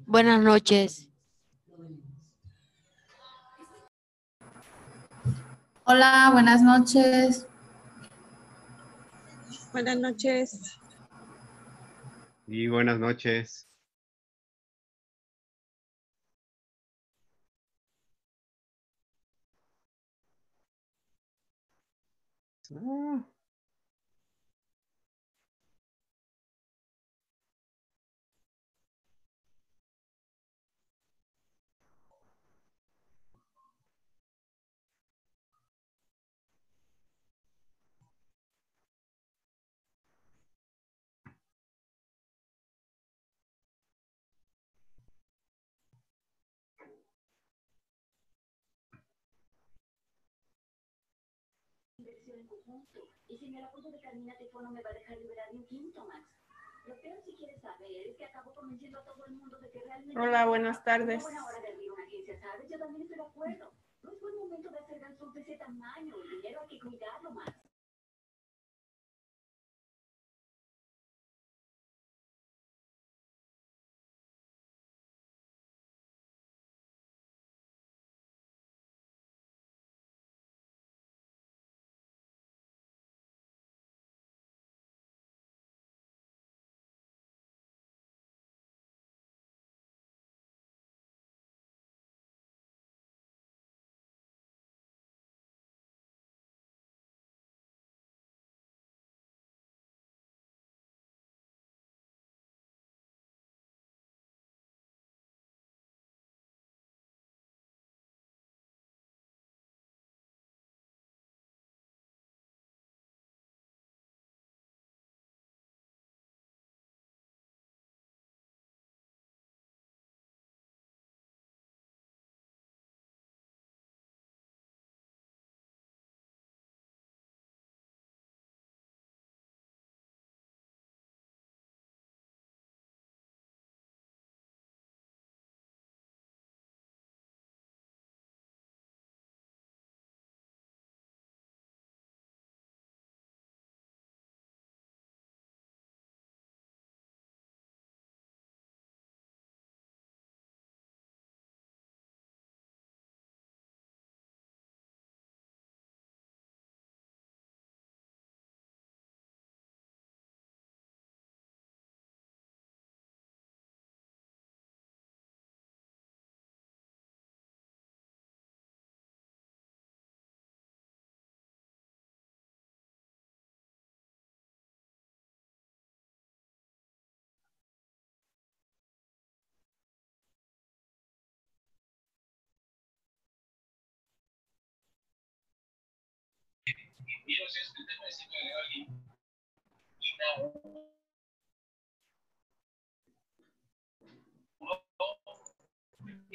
Buenas noches. Hola, buenas noches. Buenas noches. Y buenas noches. Y si me la puso de carminatifo no me va a dejar liberar ni un quinto, Max. Lo peor, si quieres saber, es que acabo convenciendo a todo el mundo de que realmente... Hola, buenas tardes. Es buena hora de abrir una agencia, ¿sabes? Yo también estoy de acuerdo. No es buen momento de hacer gastos de ese tamaño. El dinero hay que cuidarlo más.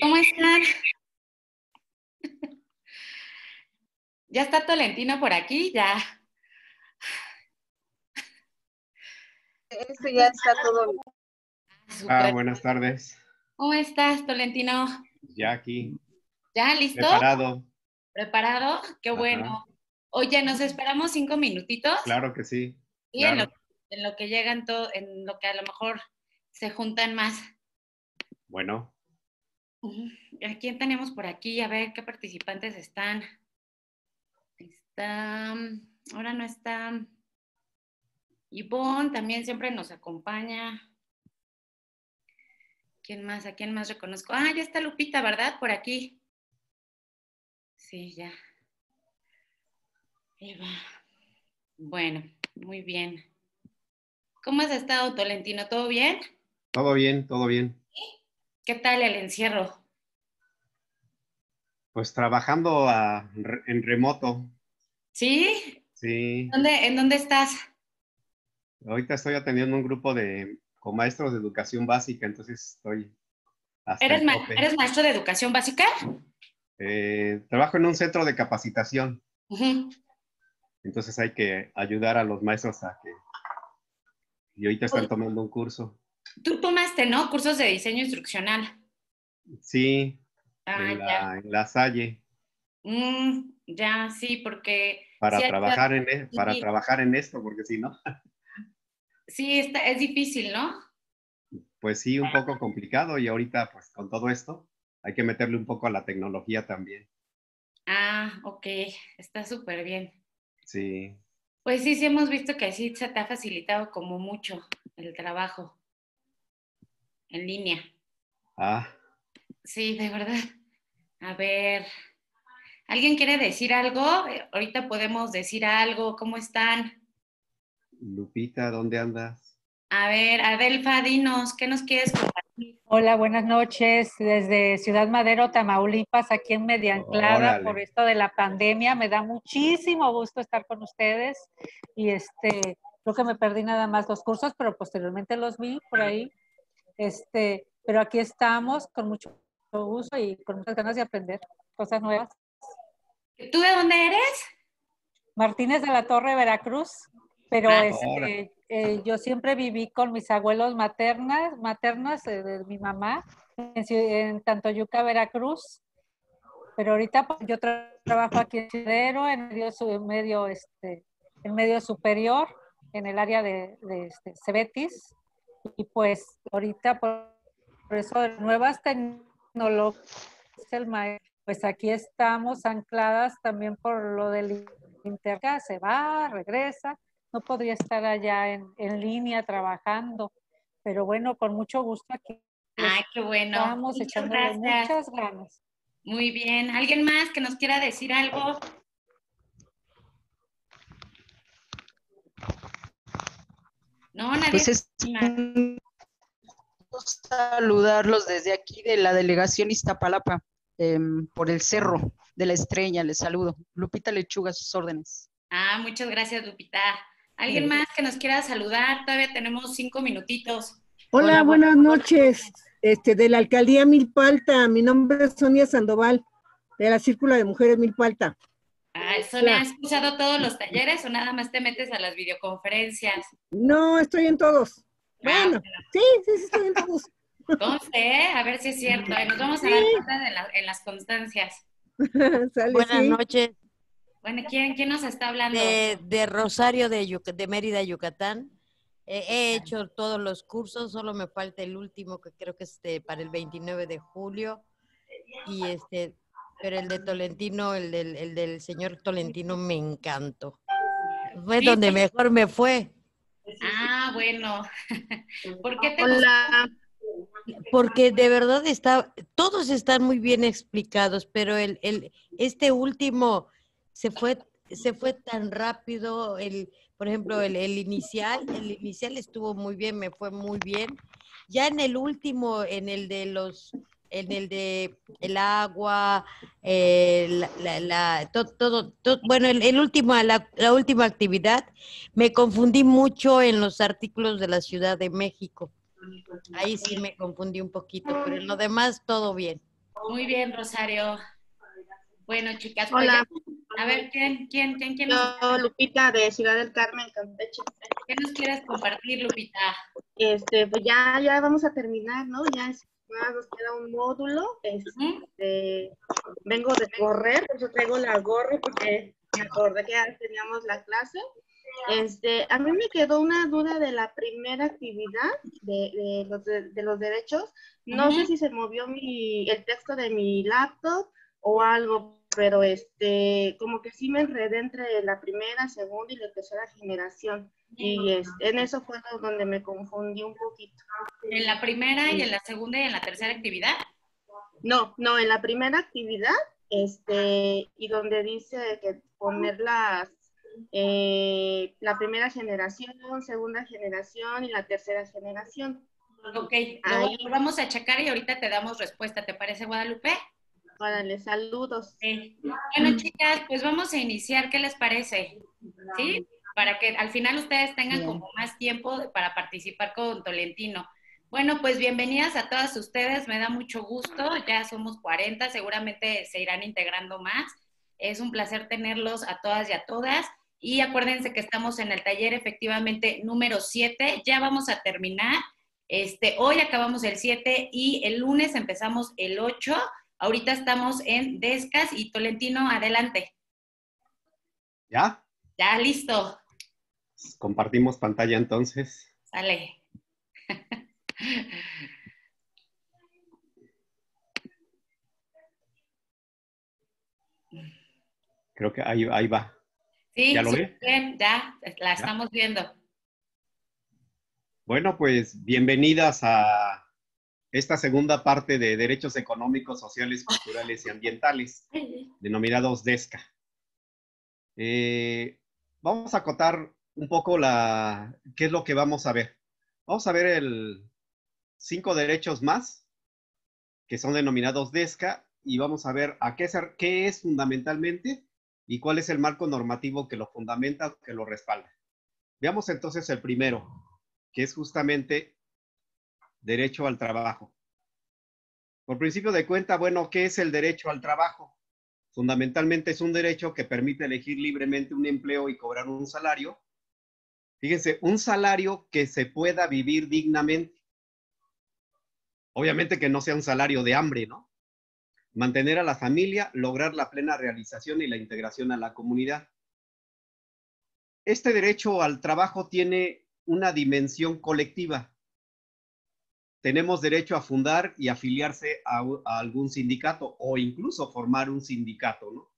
¿Cómo están? ¿Ya está Tolentino por aquí? Ya. Esto ya está todo. Súper. Buenas tardes. ¿Cómo estás, Tolentino? Ya aquí. ¿Ya listo? Preparado. ¿Preparado? Qué bueno. Ajá. Oye, ¿nos esperamos 5 minutitos? Claro que sí. Sí, Claro. en lo que llegan todo, en lo que a lo mejor se juntan más. Bueno. ¿A quién tenemos por aquí? A ver qué participantes están. Ahora no está. Ivonne también siempre nos acompaña. ¿Quién más? ¿A quién más reconozco? Ah, ya está Lupita, ¿verdad? Por aquí. Sí, ya. Eva. Bueno, muy bien. ¿Cómo has estado, Tolentino? ¿Todo bien? Todo bien, todo bien. ¿Qué tal el encierro? Pues trabajando en remoto. ¿Sí? Sí. ¿En dónde estás? Ahorita estoy atendiendo un grupo con maestros de educación básica, entonces estoy hasta ¿Eres, el tope. ¿Eres maestro de educación básica? Trabajo en un centro de capacitación, Ujú. entonces hay que ayudar a los maestros a que... Y ahorita están tomando un curso. Tú tomaste, ¿no? Cursos de diseño instruccional. Sí, Ah, en ya. la Salle, Ya, sí, porque sí, para trabajar para sí, trabajar en esto, porque si no, sí, es difícil, ¿no? pues sí, un poco complicado. Y ahorita, pues con todo esto, hay que meterle un poco a la tecnología también. Ah, ok, está súper bien. Sí, Pues sí, sí hemos visto que sí se te ha facilitado como mucho el trabajo en línea. ah, Sí, de verdad. A ver, ¿alguien quiere decir algo? Ahorita podemos decir algo. ¿Cómo están? Lupita, ¿dónde andas? A ver, Adelfa, dinos, ¿qué nos quieres compartir? Hola, buenas noches. Desde Ciudad Madero, Tamaulipas, aquí en Media Anclada, por Órale, esto de la pandemia. Me da muchísimo gusto estar con ustedes. Y creo que me perdí nada más los cursos, pero posteriormente los vi por ahí. Pero aquí estamos con mucho gusto y con muchas ganas de aprender cosas nuevas. ¿Tú de dónde eres? Martínez de la Torre, Veracruz, pero Ah, órale. yo siempre viví con mis abuelos maternas de mi mamá en Tantoyuca, Veracruz, pero ahorita pues, yo trabajo aquí en Chidero, en medio superior, en el área de Cebetis, y pues ahorita por eso de nuevas tecnologías, pues aquí estamos ancladas también por lo del internet, se va, regresa, no podría estar allá en línea trabajando, pero bueno, con mucho gusto aquí ay, qué bueno. estamos Muchas echándole gracias. muchas ganas. Muy bien. ¿Alguien más que nos quiera decir algo? No, nadie. Pues es un gusto saludarlos desde aquí de la delegación Iztapalapa, por el Cerro de la Estrella. Les saludo. Lupita Lechuga, a sus órdenes. Ah, muchas gracias, Lupita. ¿Alguien más que nos quiera saludar? Todavía tenemos 5 minutitos. Hola, buenas noches. De la alcaldía Milpalta, mi nombre es Sonia Sandoval, de la Círculo de Mujeres Milpalta. Ah, Sonia, ¿has escuchado todos los talleres o nada más te metes a las videoconferencias? No, estoy en todos. Bueno, sí, estoy en todos. Conste, a ver si es cierto. Nos vamos a dar cuenta en las constancias. Sale, Buenas sí. noches. Bueno, ¿quién nos está hablando? De Rosario, de Mérida, Yucatán. He hecho todos los cursos, solo me falta el último, que creo que es para el 29 de julio. Y pero el de Tolentino, el del señor Tolentino me encantó. Fue Sí, donde sí. mejor me fue. Ah, bueno. ¿Por qué te Hola. Porque de verdad todos están muy bien explicados, pero este último se fue tan rápido. Por ejemplo, el inicial estuvo muy bien, me fue muy bien. Ya en el último, en el de el agua, bueno, la última actividad, me confundí mucho en los artículos de la Ciudad de México. Ahí sí me confundí un poquito, pero en lo demás todo bien. Muy bien, Rosario. Bueno, chicas, pues Hola. ya, a ver, ¿quién Yo, Lupita, de Ciudad del Carmen, Campeche. ¿qué nos quieres compartir, Lupita? Pues ya vamos a terminar, ¿no? Nada, nos queda un módulo. Vengo de correr, por eso traigo la gorra, porque me acordé que ya teníamos la clase. A mí me quedó una duda de la primera actividad de los derechos. No sé si se movió el texto de mi laptop o algo, pero como que sí me enredé entre la primera, segunda y la tercera generación. Y en eso fue donde me confundí un poquito. ¿En la primera y en la segunda y en la tercera actividad? No, en la primera actividad, y donde dice que poner la primera generación, segunda generación y la tercera generación. Ok, lo vamos a checar y ahorita te damos respuesta. ¿Te parece, Guadalupe? Órale, saludos. Sí. Bueno, chicas, pues vamos a iniciar. ¿Qué les parece? ¿Sí? Para que al final ustedes tengan como más tiempo para participar con Tolentino. Bueno, pues bienvenidas a todas ustedes, me da mucho gusto, ya somos 40, seguramente se irán integrando más. Es un placer tenerlos a todas y a todas. Y acuérdense que estamos en el taller efectivamente número 7, ya vamos a terminar. Hoy acabamos el 7 y el lunes empezamos el 8. Ahorita estamos en Descas y Tolentino, adelante. ¿Ya? Ya, listo. Compartimos pantalla entonces. Sale. Creo que ahí va. Sí, ¿Ya lo ve? bien, ya la estamos viendo. Bueno, pues bienvenidas a esta segunda parte de Derechos Económicos, Sociales, Culturales y Ambientales, denominados DESCA. Vamos a acotar un poco qué es lo que vamos a ver. Vamos a ver 5 derechos más, que son denominados DESCA, y vamos a ver qué es fundamentalmente y cuál es el marco normativo que lo fundamenta o que lo respalda. Veamos entonces el primero, que es justamente derecho al trabajo. Por principio de cuenta, bueno, ¿qué es el derecho al trabajo? Fundamentalmente es un derecho que permite elegir libremente un empleo y cobrar un salario. Fíjense, un salario que se pueda vivir dignamente. Obviamente que no sea un salario de hambre, ¿no? Mantener a la familia, lograr la plena realización y la integración a la comunidad. Este derecho al trabajo tiene una dimensión colectiva. Tenemos derecho a fundar y afiliarse a algún sindicato o incluso formar un sindicato, ¿no?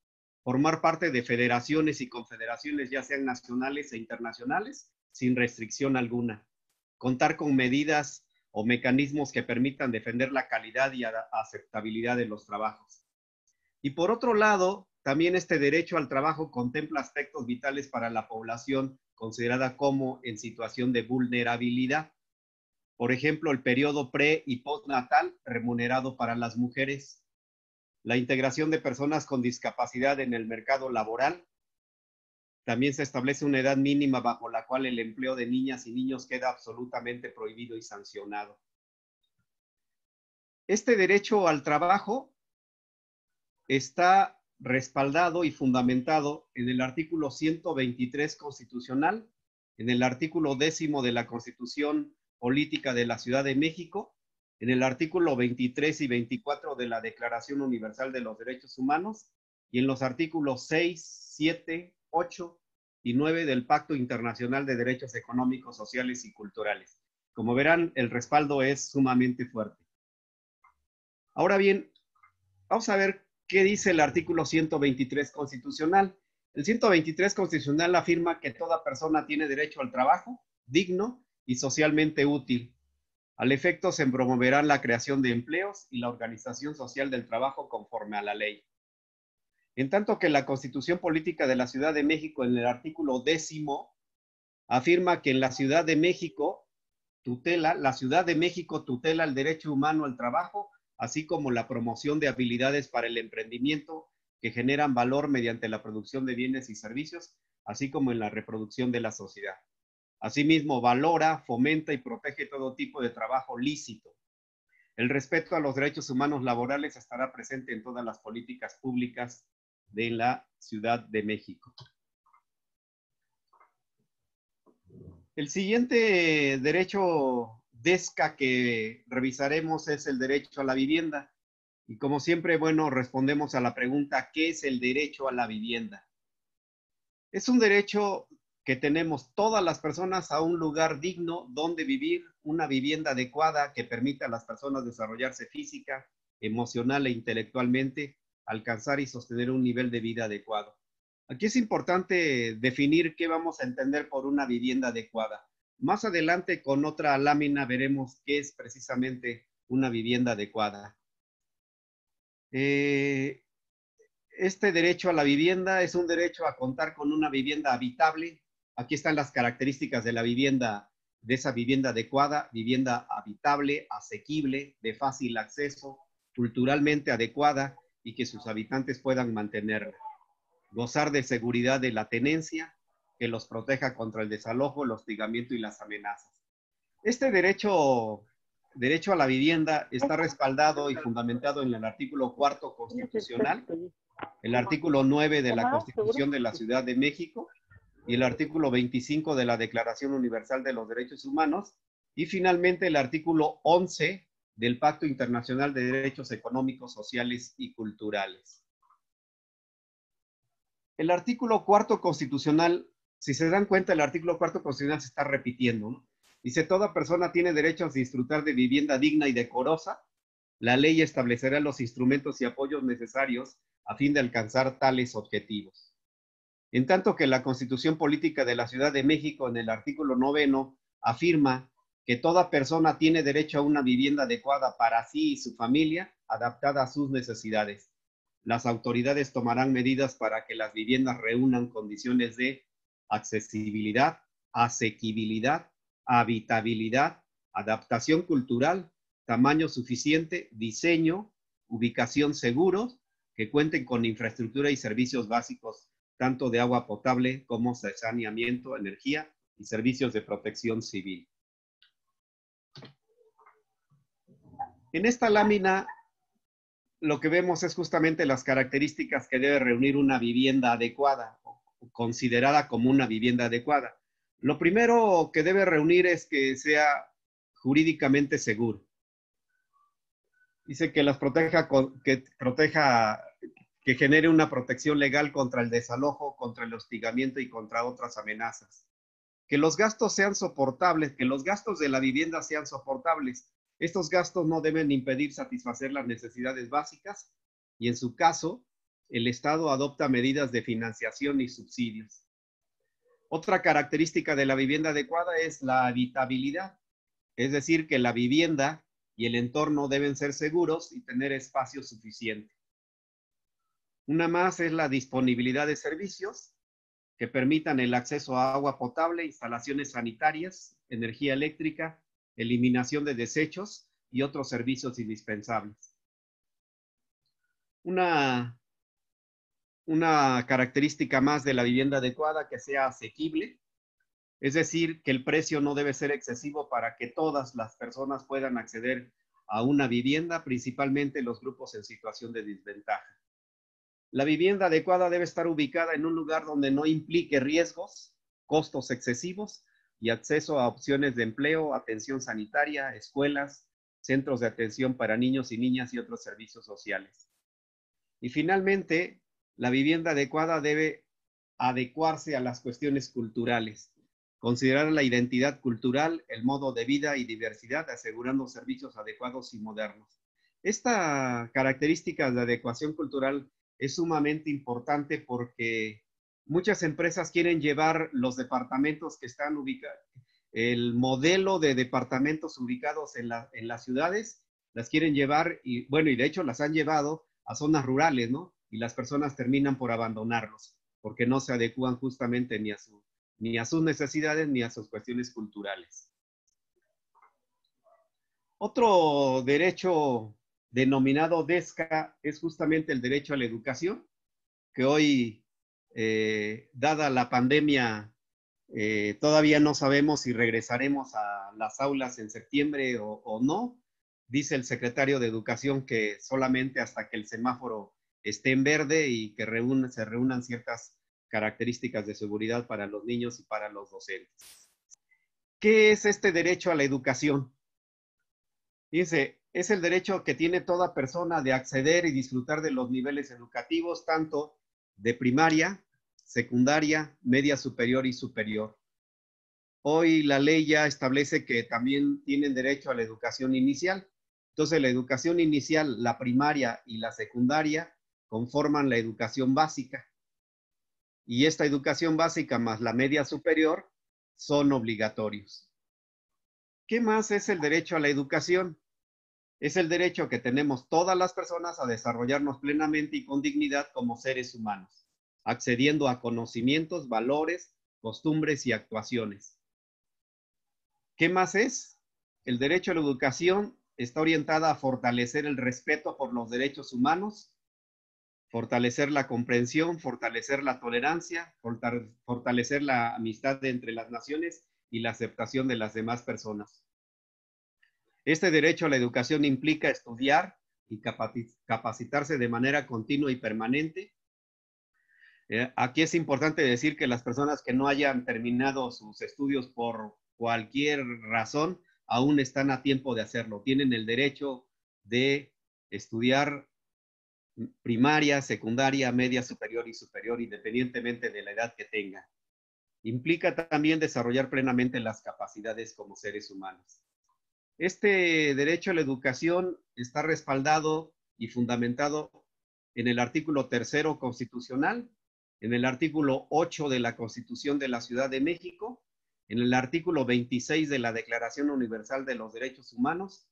Formar parte de federaciones y confederaciones, ya sean nacionales e internacionales, sin restricción alguna. Contar con medidas o mecanismos que permitan defender la calidad y aceptabilidad de los trabajos. Y por otro lado, también este derecho al trabajo contempla aspectos vitales para la población considerada como en situación de vulnerabilidad. Por ejemplo, el periodo pre- y postnatal remunerado para las mujeres, la integración de personas con discapacidad en el mercado laboral. También se establece una edad mínima bajo la cual el empleo de niñas y niños queda absolutamente prohibido y sancionado. Este derecho al trabajo está respaldado y fundamentado en el artículo 123 constitucional, en el artículo 10 de la Constitución Política de la Ciudad de México, en el artículo 23 y 24 de la Declaración Universal de los Derechos Humanos y en los artículos 6, 7, 8 y 9 del Pacto Internacional de Derechos Económicos, Sociales y Culturales. Como verán, el respaldo es sumamente fuerte. Ahora bien, vamos a ver qué dice el artículo 123 constitucional. El 123 constitucional afirma que toda persona tiene derecho al trabajo digno y socialmente útil. Al efecto, se promoverá la creación de empleos y la organización social del trabajo conforme a la ley. En tanto que la Constitución Política de la Ciudad de México, en el artículo 10, afirma que en la Ciudad de México tutela el derecho humano al trabajo, así como la promoción de habilidades para el emprendimiento que generan valor mediante la producción de bienes y servicios, así como en la reproducción de la sociedad. Asimismo, valora, fomenta y protege todo tipo de trabajo lícito. El respeto a los derechos humanos laborales estará presente en todas las políticas públicas de la Ciudad de México. El siguiente derecho DESCA que revisaremos es el derecho a la vivienda. Y como siempre, bueno, respondemos a la pregunta, ¿qué es el derecho a la vivienda? Es un derecho que tenemos todas las personas a un lugar digno donde vivir, una vivienda adecuada que permita a las personas desarrollarse física, emocional e intelectualmente, alcanzar y sostener un nivel de vida adecuado. Aquí es importante definir qué vamos a entender por una vivienda adecuada. Más adelante con otra lámina veremos qué es precisamente una vivienda adecuada. Este derecho a la vivienda es un derecho a contar con una vivienda habitable. Aquí están las características de la vivienda, de esa vivienda adecuada: vivienda habitable, asequible, de fácil acceso, culturalmente adecuada y que sus habitantes puedan mantenerla. Gozar de seguridad de la tenencia, que los proteja contra el desalojo, el hostigamiento y las amenazas. Este derecho derecho a la vivienda está respaldado y fundamentado en el artículo 4 constitucional, el artículo 9 de la Constitución de la Ciudad de México y el artículo 25 de la Declaración Universal de los Derechos Humanos, y finalmente el artículo 11 del Pacto Internacional de Derechos Económicos, Sociales y Culturales. El artículo 4 constitucional, si se dan cuenta, el artículo 4 constitucional se está repitiendo, ¿no? Dice: toda persona tiene derecho a disfrutar de vivienda digna y decorosa. La ley establecerá los instrumentos y apoyos necesarios a fin de alcanzar tales objetivos. En tanto que la Constitución Política de la Ciudad de México, en el artículo 9, afirma que toda persona tiene derecho a una vivienda adecuada para sí y su familia, adaptada a sus necesidades. Las autoridades tomarán medidas para que las viviendas reúnan condiciones de accesibilidad, asequibilidad, habitabilidad, adaptación cultural, tamaño suficiente, diseño, ubicación seguros, que cuenten con infraestructura y servicios básicos, tanto de agua potable como de saneamiento, energía y servicios de protección civil. En esta lámina lo que vemos es justamente las características que debe reunir una vivienda adecuada, o considerada como una vivienda adecuada. Lo primero que debe reunir es que sea jurídicamente seguro. Dice que las proteja, que genere una protección legal contra el desalojo, contra el hostigamiento y contra otras amenazas. Que los gastos sean soportables, que los gastos de la vivienda sean soportables. Estos gastos no deben impedir satisfacer las necesidades básicas y, en su caso, el Estado adopta medidas de financiación y subsidios. Otra característica de la vivienda adecuada es la habitabilidad, es decir, que la vivienda y el entorno deben ser seguros y tener espacio suficiente. Una más es la disponibilidad de servicios que permitan el acceso a agua potable, instalaciones sanitarias, energía eléctrica, eliminación de desechos y otros servicios indispensables. Una característica más de la vivienda adecuada, que sea asequible, es decir, que el precio no debe ser excesivo para que todas las personas puedan acceder a una vivienda, principalmente los grupos en situación de desventaja. La vivienda adecuada debe estar ubicada en un lugar donde no implique riesgos, costos excesivos y acceso a opciones de empleo, atención sanitaria, escuelas, centros de atención para niños y niñas y otros servicios sociales. Y finalmente, la vivienda adecuada debe adecuarse a las cuestiones culturales, considerar la identidad cultural, el modo de vida y diversidad, asegurando servicios adecuados y modernos. Esta característica de adecuación cultural es sumamente importante porque muchas empresas quieren llevar los departamentos que están ubicados, el modelo de departamentos ubicados en las ciudades, las quieren llevar y, bueno, y de hecho las han llevado a zonas rurales, ¿no? Y las personas terminan por abandonarlos porque no se adecúan justamente ni a sus necesidades ni a sus cuestiones culturales. Otro derecho denominado DESCA es justamente el derecho a la educación, que hoy, dada la pandemia, todavía no sabemos si regresaremos a las aulas en septiembre o no. Dice el secretario de Educación que solamente hasta que el semáforo esté en verde y que se reúnan ciertas características de seguridad para los niños y para los docentes. ¿Qué es este derecho a la educación? Dice, es el derecho que tiene toda persona de acceder y disfrutar de los niveles educativos, tanto de primaria, secundaria, media superior y superior. Hoy la ley ya establece que también tienen derecho a la educación inicial. Entonces, la educación inicial, la primaria y la secundaria conforman la educación básica. Y esta educación básica más la media superior son obligatorios. ¿Qué más es el derecho a la educación? Es el derecho que tenemos todas las personas a desarrollarnos plenamente y con dignidad como seres humanos, accediendo a conocimientos, valores, costumbres y actuaciones. ¿Qué más es? El derecho a la educación está orientada a fortalecer el respeto por los derechos humanos, fortalecer la comprensión, fortalecer la tolerancia, fortalecer la amistad entre las naciones y la aceptación de las demás personas. Este derecho a la educación implica estudiar y capacitarse de manera continua y permanente. Aquí es importante decir que las personas que no hayan terminado sus estudios por cualquier razón, aún están a tiempo de hacerlo. Tienen el derecho de estudiar primaria, secundaria, media, superior y superior, independientemente de la edad que tengan. Implica también desarrollar plenamente las capacidades como seres humanos. Este derecho a la educación está respaldado y fundamentado en el artículo 3º constitucional, en el artículo 8 de la Constitución de la Ciudad de México, en el artículo 26 de la Declaración Universal de los Derechos Humanos,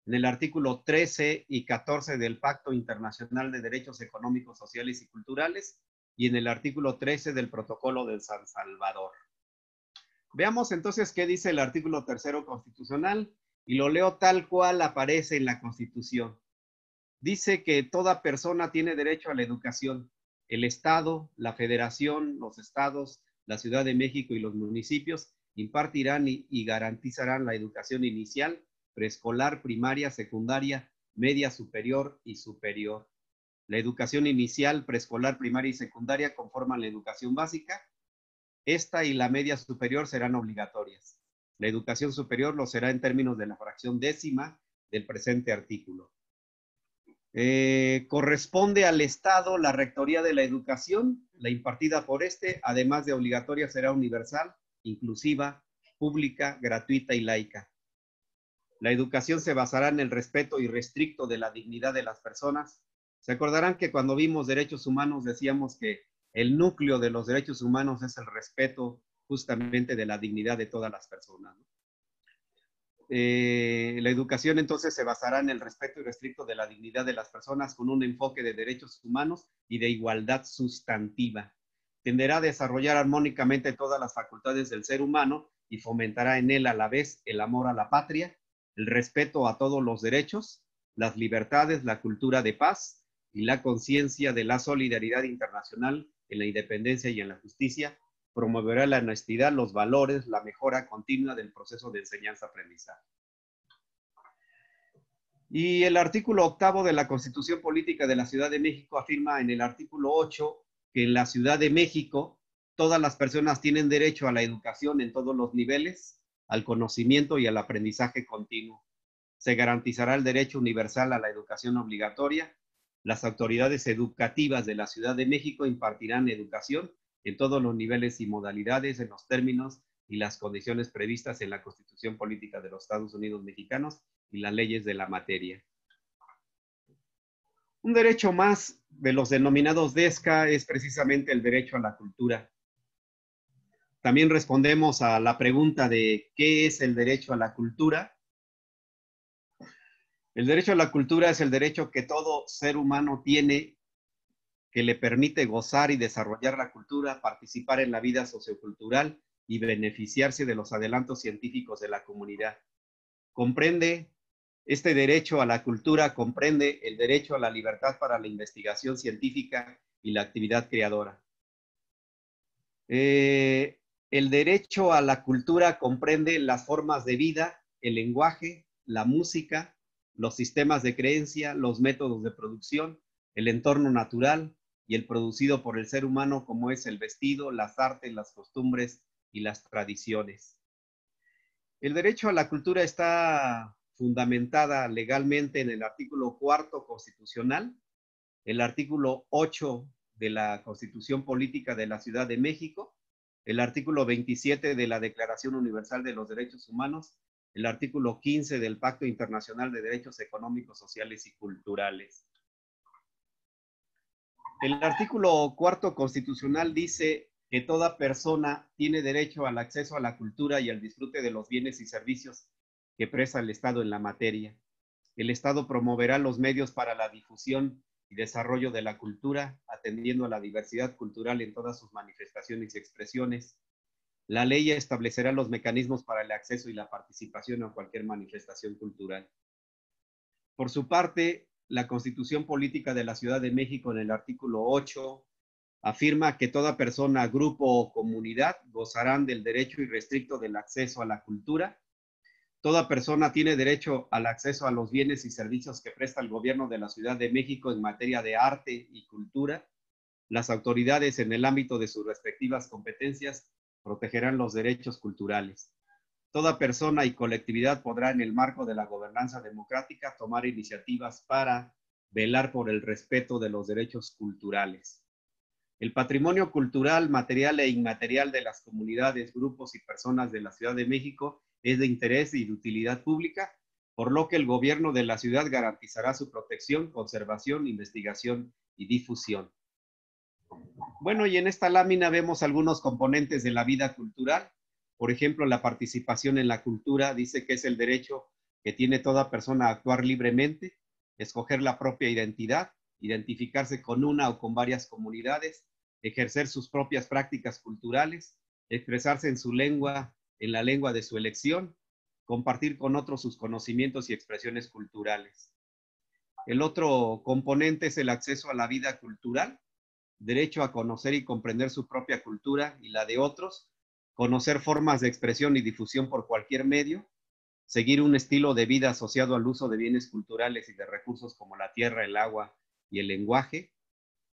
en el artículo 13 y 14 del Pacto Internacional de Derechos Económicos, Sociales y Culturales, y en el artículo 13 del Protocolo de San Salvador. Veamos entonces qué dice el artículo 3º constitucional, y lo leo tal cual aparece en la Constitución. Dice que toda persona tiene derecho a la educación. El Estado, la Federación, los estados, la Ciudad de México y los municipios impartirán y garantizarán la educación inicial, preescolar, primaria, secundaria, media, superior y superior. La educación inicial, preescolar, primaria y secundaria conforman la educación básica. Esta y la media superior serán obligatorias. La educación superior lo será en términos de la fracción décima del presente artículo. Corresponde al Estado la rectoría de la educación, la impartida por este, además de obligatoria, será universal, inclusiva, pública, gratuita y laica. La educación se basará en el respeto irrestricto de la dignidad de las personas. Se acordarán que cuando vimos derechos humanos decíamos que el núcleo de los derechos humanos es el respeto justamente de la dignidad de todas las personas, ¿no? La educación entonces se basará en el respeto irrestricto de la dignidad de las personas con un enfoque de derechos humanos y de igualdad sustantiva. Tenderá a desarrollar armónicamente todas las facultades del ser humano y fomentará en él a la vez el amor a la patria, el respeto a todos los derechos, las libertades, la cultura de paz y la conciencia de la solidaridad internacional en la independencia y en la justicia. Promoverá la honestidad, los valores, la mejora continua del proceso de enseñanza-aprendizaje. Y el artículo 8 de la Constitución Política de la Ciudad de México afirma en el artículo 8 que en la Ciudad de México todas las personas tienen derecho a la educación en todos los niveles, al conocimiento y al aprendizaje continuo. Se garantizará el derecho universal a la educación obligatoria. Las autoridades educativas de la Ciudad de México impartirán educación en todos los niveles y modalidades, en los términos y las condiciones previstas en la Constitución Política de los Estados Unidos Mexicanos y las leyes de la materia. Un derecho más de los denominados DESCA es precisamente el derecho a la cultura. También respondemos a la pregunta de ¿qué es el derecho a la cultura? El derecho a la cultura es el derecho que todo ser humano tiene, que le permite gozar y desarrollar la cultura, participar en la vida sociocultural y beneficiarse de los adelantos científicos de la comunidad. Este derecho a la cultura comprende el derecho a la libertad para la investigación científica y la actividad creadora. El derecho a la cultura comprende las formas de vida, el lenguaje, la música, los sistemas de creencia, los métodos de producción, el entorno natural y el producido por el ser humano, como es el vestido, las artes, las costumbres y las tradiciones. El derecho a la cultura está fundamentada legalmente en el artículo 4 constitucional, el artículo 8 de la Constitución Política de la Ciudad de México, el artículo 27 de la Declaración Universal de los Derechos Humanos, el artículo 15 del Pacto Internacional de Derechos Económicos, Sociales y Culturales. El artículo 4 constitucional dice que toda persona tiene derecho al acceso a la cultura y al disfrute de los bienes y servicios que presta el Estado en la materia. El Estado promoverá los medios para la difusión y desarrollo de la cultura, atendiendo a la diversidad cultural en todas sus manifestaciones y expresiones. La ley establecerá los mecanismos para el acceso y la participación a cualquier manifestación cultural. Por su parte, la Constitución Política de la Ciudad de México en el artículo 8 afirma que toda persona, grupo o comunidad gozarán del derecho irrestricto del acceso a la cultura. Toda persona tiene derecho al acceso a los bienes y servicios que presta el gobierno de la Ciudad de México en materia de arte y cultura. Las autoridades, en el ámbito de sus respectivas competencias, protegerán los derechos culturales. Toda persona y colectividad podrá, en el marco de la gobernanza democrática, tomar iniciativas para velar por el respeto de los derechos culturales. El patrimonio cultural, material e inmaterial de las comunidades, grupos y personas de la Ciudad de México es de interés y de utilidad pública, por lo que el gobierno de la ciudad garantizará su protección, conservación, investigación y difusión. Bueno, y en esta lámina vemos algunos componentes de la vida cultural. Por ejemplo, la participación en la cultura dice que es el derecho que tiene toda persona a actuar libremente, escoger la propia identidad, identificarse con una o con varias comunidades, ejercer sus propias prácticas culturales, expresarse en su lengua, en la lengua de su elección, compartir con otros sus conocimientos y expresiones culturales. El otro componente es el acceso a la vida cultural, derecho a conocer y comprender su propia cultura y la de otros, conocer formas de expresión y difusión por cualquier medio, seguir un estilo de vida asociado al uso de bienes culturales y de recursos como la tierra, el agua y el lenguaje,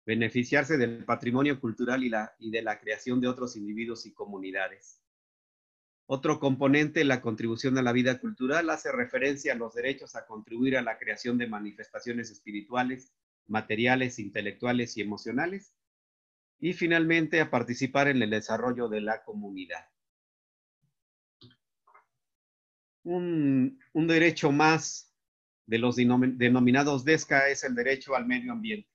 beneficiarse del patrimonio cultural y de la creación de otros individuos y comunidades. Otro componente, la contribución a la vida cultural, hace referencia a los derechos a contribuir a la creación de manifestaciones espirituales, materiales, intelectuales y emocionales, y finalmente a participar en el desarrollo de la comunidad. Un derecho más de los denominados DESCA es el derecho al medio ambiente.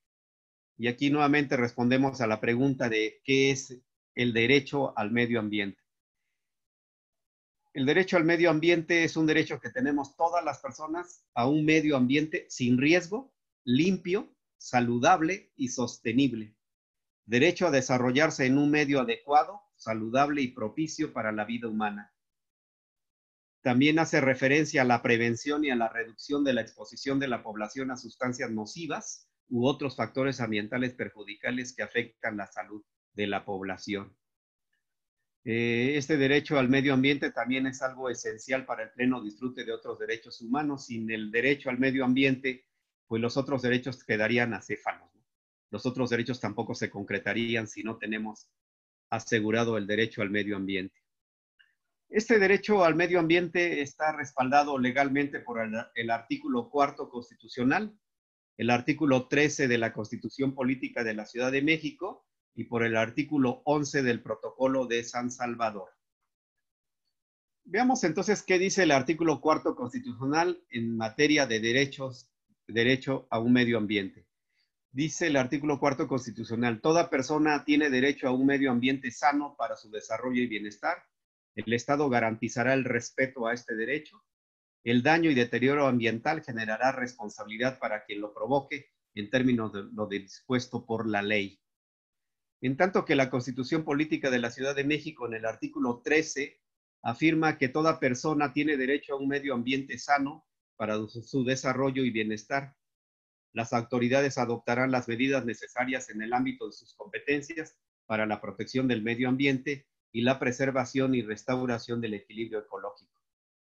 Y aquí nuevamente respondemos a la pregunta de ¿qué es el derecho al medio ambiente? El derecho al medio ambiente es un derecho que tenemos todas las personas a un medio ambiente sin riesgo, limpio, saludable y sostenible. Derecho a desarrollarse en un medio adecuado, saludable y propicio para la vida humana. También hace referencia a la prevención y a la reducción de la exposición de la población a sustancias nocivas u otros factores ambientales perjudiciales que afectan la salud de la población. Este derecho al medio ambiente también es algo esencial para el pleno disfrute de otros derechos humanos. Sin el derecho al medio ambiente, pues los otros derechos quedarían acéfalos, ¿no? Los otros derechos tampoco se concretarían si no tenemos asegurado el derecho al medio ambiente. Este derecho al medio ambiente está respaldado legalmente por el artículo 4 constitucional, el artículo 13 de la Constitución Política de la Ciudad de México y por el artículo 11 del Protocolo de San Salvador. Veamos entonces qué dice el artículo 4 constitucional en materia de derecho a un medio ambiente. Dice el artículo 4 constitucional, toda persona tiene derecho a un medio ambiente sano para su desarrollo y bienestar. El Estado garantizará el respeto a este derecho. El daño y deterioro ambiental generará responsabilidad para quien lo provoque en términos de lo dispuesto por la ley. En tanto que la Constitución Política de la Ciudad de México, en el artículo 13, afirma que toda persona tiene derecho a un medio ambiente sano para su desarrollo y bienestar. Las autoridades adoptarán las medidas necesarias en el ámbito de sus competencias para la protección del medio ambiente y la preservación y restauración del equilibrio ecológico,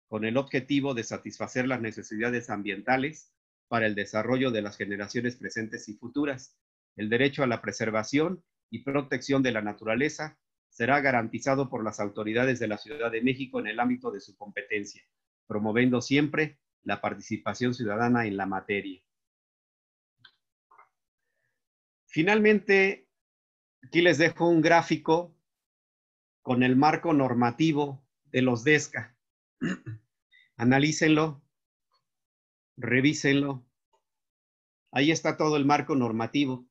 con el objetivo de satisfacer las necesidades ambientales para el desarrollo de las generaciones presentes y futuras. El derecho a la preservación y protección de la naturaleza será garantizado por las autoridades de la Ciudad de México en el ámbito de su competencia, promoviendo siempre la participación ciudadana en la materia. Finalmente, aquí les dejo un gráfico con el marco normativo de los DESCA. Analícenlo, revísenlo. Ahí está todo el marco normativo.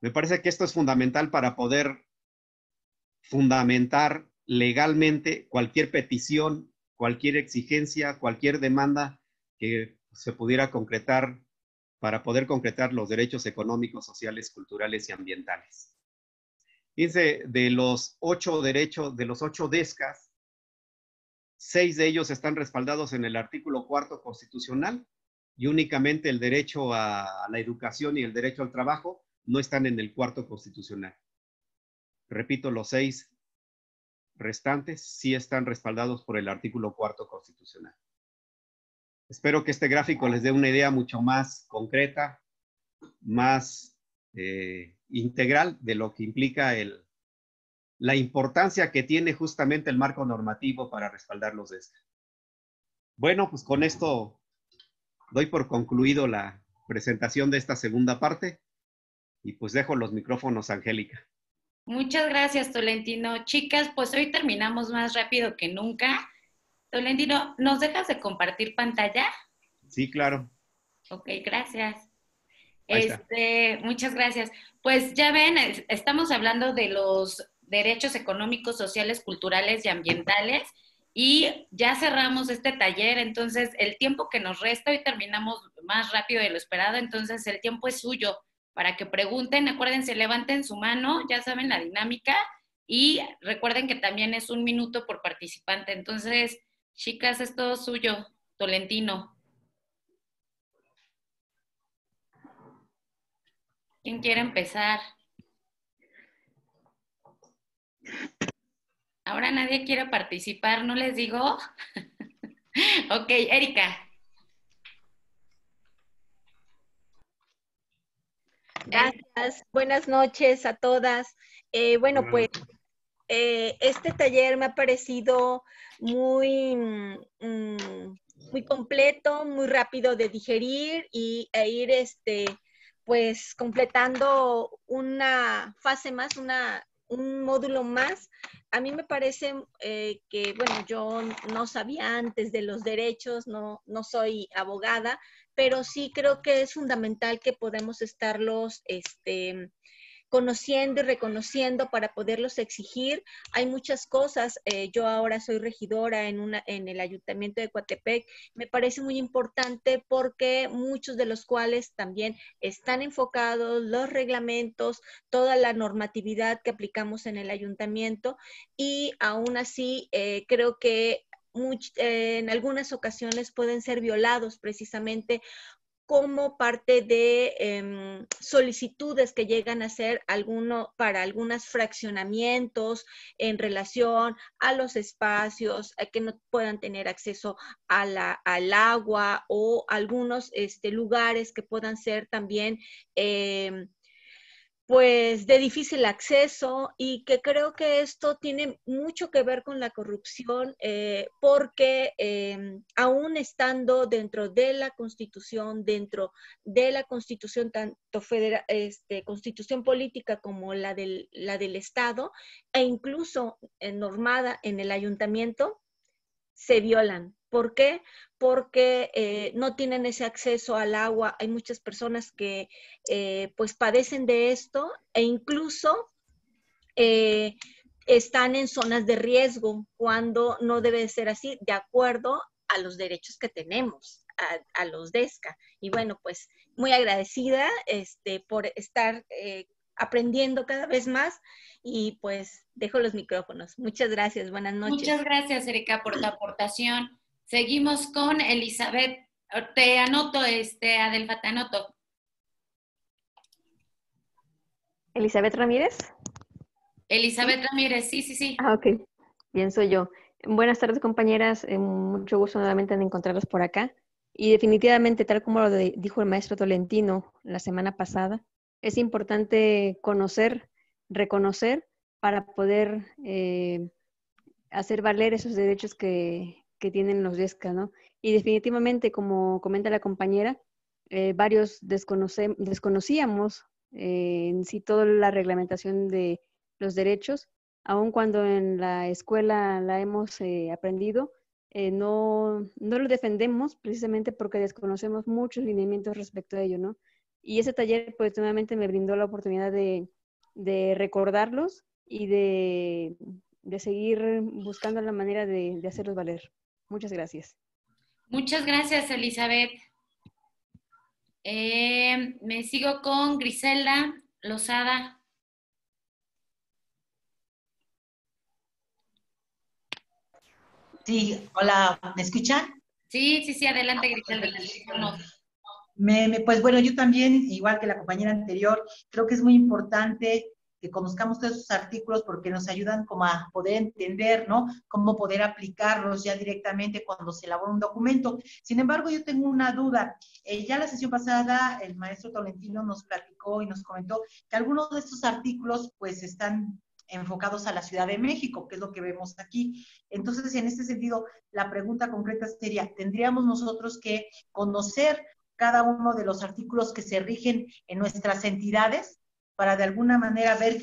Me parece que esto es fundamental para poder fundamentar legalmente cualquier petición, cualquier exigencia, cualquier demanda que se pudiera concretar para poder concretar los derechos económicos, sociales, culturales y ambientales. Fíjense, de los 8 derechos, de los 8 DESCAs, 6 de ellos están respaldados en el artículo 4 constitucional y únicamente el derecho a la educación y el derecho al trabajo no están en el 4 constitucional. Repito, los 6 restantes sí están respaldados por el artículo 4º constitucional. Espero que este gráfico les dé una idea mucho más concreta, más integral de lo que implica la importancia que tiene justamente el marco normativo para respaldar los DESCA. Bueno, pues con esto doy por concluido la presentación de esta segunda parte y pues dejo los micrófonos a Angélica. Muchas gracias, Tolentino. Chicas, pues hoy terminamos más rápido que nunca. Tolentino, ¿nos dejas de compartir pantalla? Sí, claro. Ok, gracias. Ahí está. Muchas gracias. Pues ya ven, estamos hablando de los derechos económicos, sociales, culturales y ambientales y ya cerramos este taller, entonces el tiempo que nos resta, hoy terminamos más rápido de lo esperado, entonces el tiempo es suyo para que pregunten, acuérdense, levanten su mano, ya saben la dinámica y recuerden que también es 1 minuto por participante, entonces, chicas, es todo suyo, Tolentino. ¿Quién quiere empezar? Ahora nadie quiere participar, ¿no les digo? Ok, Erika. Gracias. Buenas noches a todas. Bueno, pues este taller me ha parecido muy, muy completo, muy rápido de digerir e ir pues completando una fase más, un módulo más. A mí me parece que, bueno, yo no sabía antes de los derechos, no soy abogada, pero sí creo que es fundamental que podemos estarlos conociendo y reconociendo para poderlos exigir. Hay muchas cosas, yo ahora soy regidora en el Ayuntamiento de Coatepec, me parece muy importante porque muchos de los cuales también están enfocados los reglamentos, toda la normatividad que aplicamos en el Ayuntamiento y aún así creo que en algunas ocasiones pueden ser violados precisamente como parte de solicitudes que llegan a hacer para algunos fraccionamientos en relación a los espacios, a que no puedan tener acceso al agua o algunos lugares que puedan ser también pues de difícil acceso y que creo que esto tiene mucho que ver con la corrupción porque aún estando dentro de la Constitución tanto federal, Constitución política como la del Estado e incluso normada en el Ayuntamiento, se violan. ¿Por qué? Porque no tienen ese acceso al agua. Hay muchas personas que pues padecen de esto e incluso están en zonas de riesgo cuando no debe de ser así, de acuerdo a los derechos que tenemos, a los DESCA. Y bueno, pues muy agradecida por estar aprendiendo cada vez más y pues dejo los micrófonos. Muchas gracias, buenas noches. Muchas gracias, Erika, por tu aportación. Seguimos con Elizabeth. Te anoto, Adelfa, te anoto. ¿Elizabeth Ramírez? Elizabeth Ramírez, sí. Ah, ok. Bien, soy yo. Buenas tardes, compañeras. Mucho gusto nuevamente en encontrarlos por acá. Y definitivamente, tal como lo dijo el maestro Tolentino la semana pasada, es importante conocer, reconocer, para poder hacer valer esos derechos que tienen los DESCA, ¿no? Y definitivamente, como comenta la compañera, varios desconocíamos en sí toda la reglamentación de los derechos, aun cuando en la escuela la hemos aprendido, no lo defendemos precisamente porque desconocemos muchos lineamientos respecto a ello, ¿no? Y ese taller, pues, nuevamente me brindó la oportunidad de recordarlos y de seguir buscando la manera de hacerlos valer. Muchas gracias. Muchas gracias, Elizabeth. Me sigo con Griselda Lozada. Sí, hola, ¿me escuchan? Sí, adelante, Griselda. Pues bueno, yo también, igual que la compañera anterior, creo que es muy importante que conozcamos todos esos artículos porque nos ayudan como a poder entender, ¿no? Cómo poder aplicarlos ya directamente cuando se elabora un documento. Sin embargo, yo tengo una duda. Ya la sesión pasada, el maestro Tolentino nos platicó y nos comentó que algunos de estos artículos, pues, están enfocados a la Ciudad de México, que es lo que vemos aquí. Entonces, en este sentido, la pregunta concreta sería, ¿tendríamos nosotros que conocer cada uno de los artículos que se rigen en nuestras entidades para de alguna manera ver,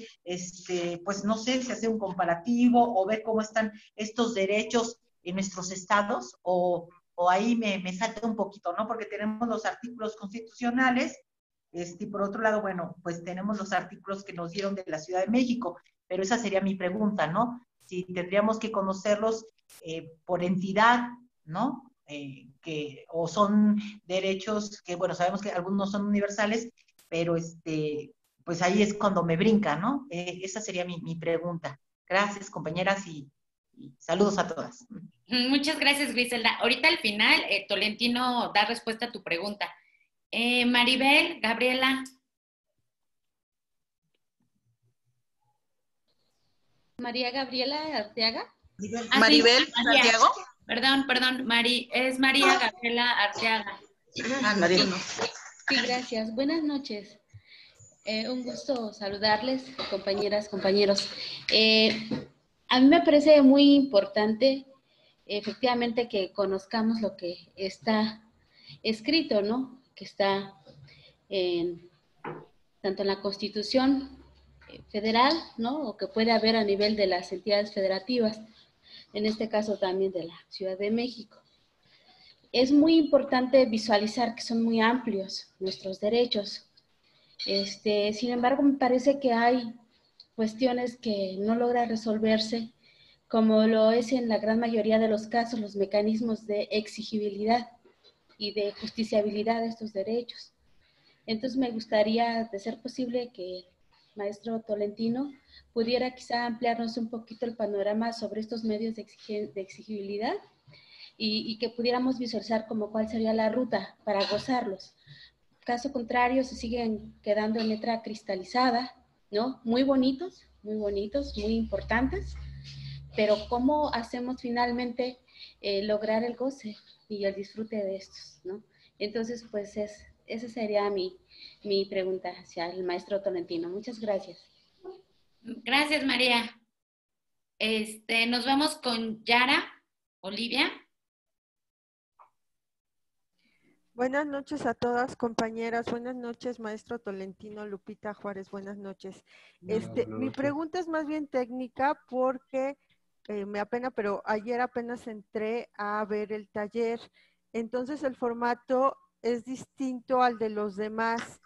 pues no sé, si hacer un comparativo o ver cómo están estos derechos en nuestros estados? O ahí me salta un poquito, ¿no? Porque tenemos los artículos constitucionales, y por otro lado, bueno, pues tenemos los artículos que nos dieron de la Ciudad de México, pero esa sería mi pregunta, ¿no? Si tendríamos que conocerlos por entidad, ¿no? O son derechos que, bueno, sabemos que algunos son universales, pero pues ahí es cuando me brinca, ¿no? Esa sería mi pregunta. Gracias, compañeras, y saludos a todas. Muchas gracias, Griselda. Ahorita al final, Tolentino da respuesta a tu pregunta. Maribel, Gabriela. María Gabriela Arteaga. Maribel Santiago. Perdón, es María Gabriela Arteaga. Sí, gracias. Buenas noches. Un gusto saludarles, compañeras, compañeros. A mí me parece muy importante, efectivamente, que conozcamos lo que está escrito, ¿no? Que está tanto en la Constitución Federal, ¿no? O que puede haber a nivel de las entidades federativas, en este caso también de la Ciudad de México. Es muy importante visualizar que son muy amplios nuestros derechos. Sin embargo, me parece que hay cuestiones que no logran resolverse, como lo es en la gran mayoría de los casos los mecanismos de exigibilidad y de justiciabilidad de estos derechos. Entonces me gustaría, de ser posible, que el maestro Tolentino pudiera quizá ampliarnos un poquito el panorama sobre estos medios de exigibilidad y que pudiéramos visualizar como cuál sería la ruta para gozarlos. Caso contrario, se siguen quedando en letra cristalizada, ¿no? Muy bonitos, muy importantes, pero ¿cómo hacemos finalmente lograr el goce y el disfrute de estos, ¿no? Entonces, pues esa sería mi pregunta hacia el maestro Tolentino. Muchas gracias. Gracias, María. Nos vamos con Yara, Olivia. Buenas noches a todas, compañeras. Buenas noches, maestro Tolentino, Lupita Juárez. Buenas noches. Mi pregunta es más bien técnica porque me apena, pero ayer apenas entré a ver el taller. Entonces el formato es distinto al de los demás.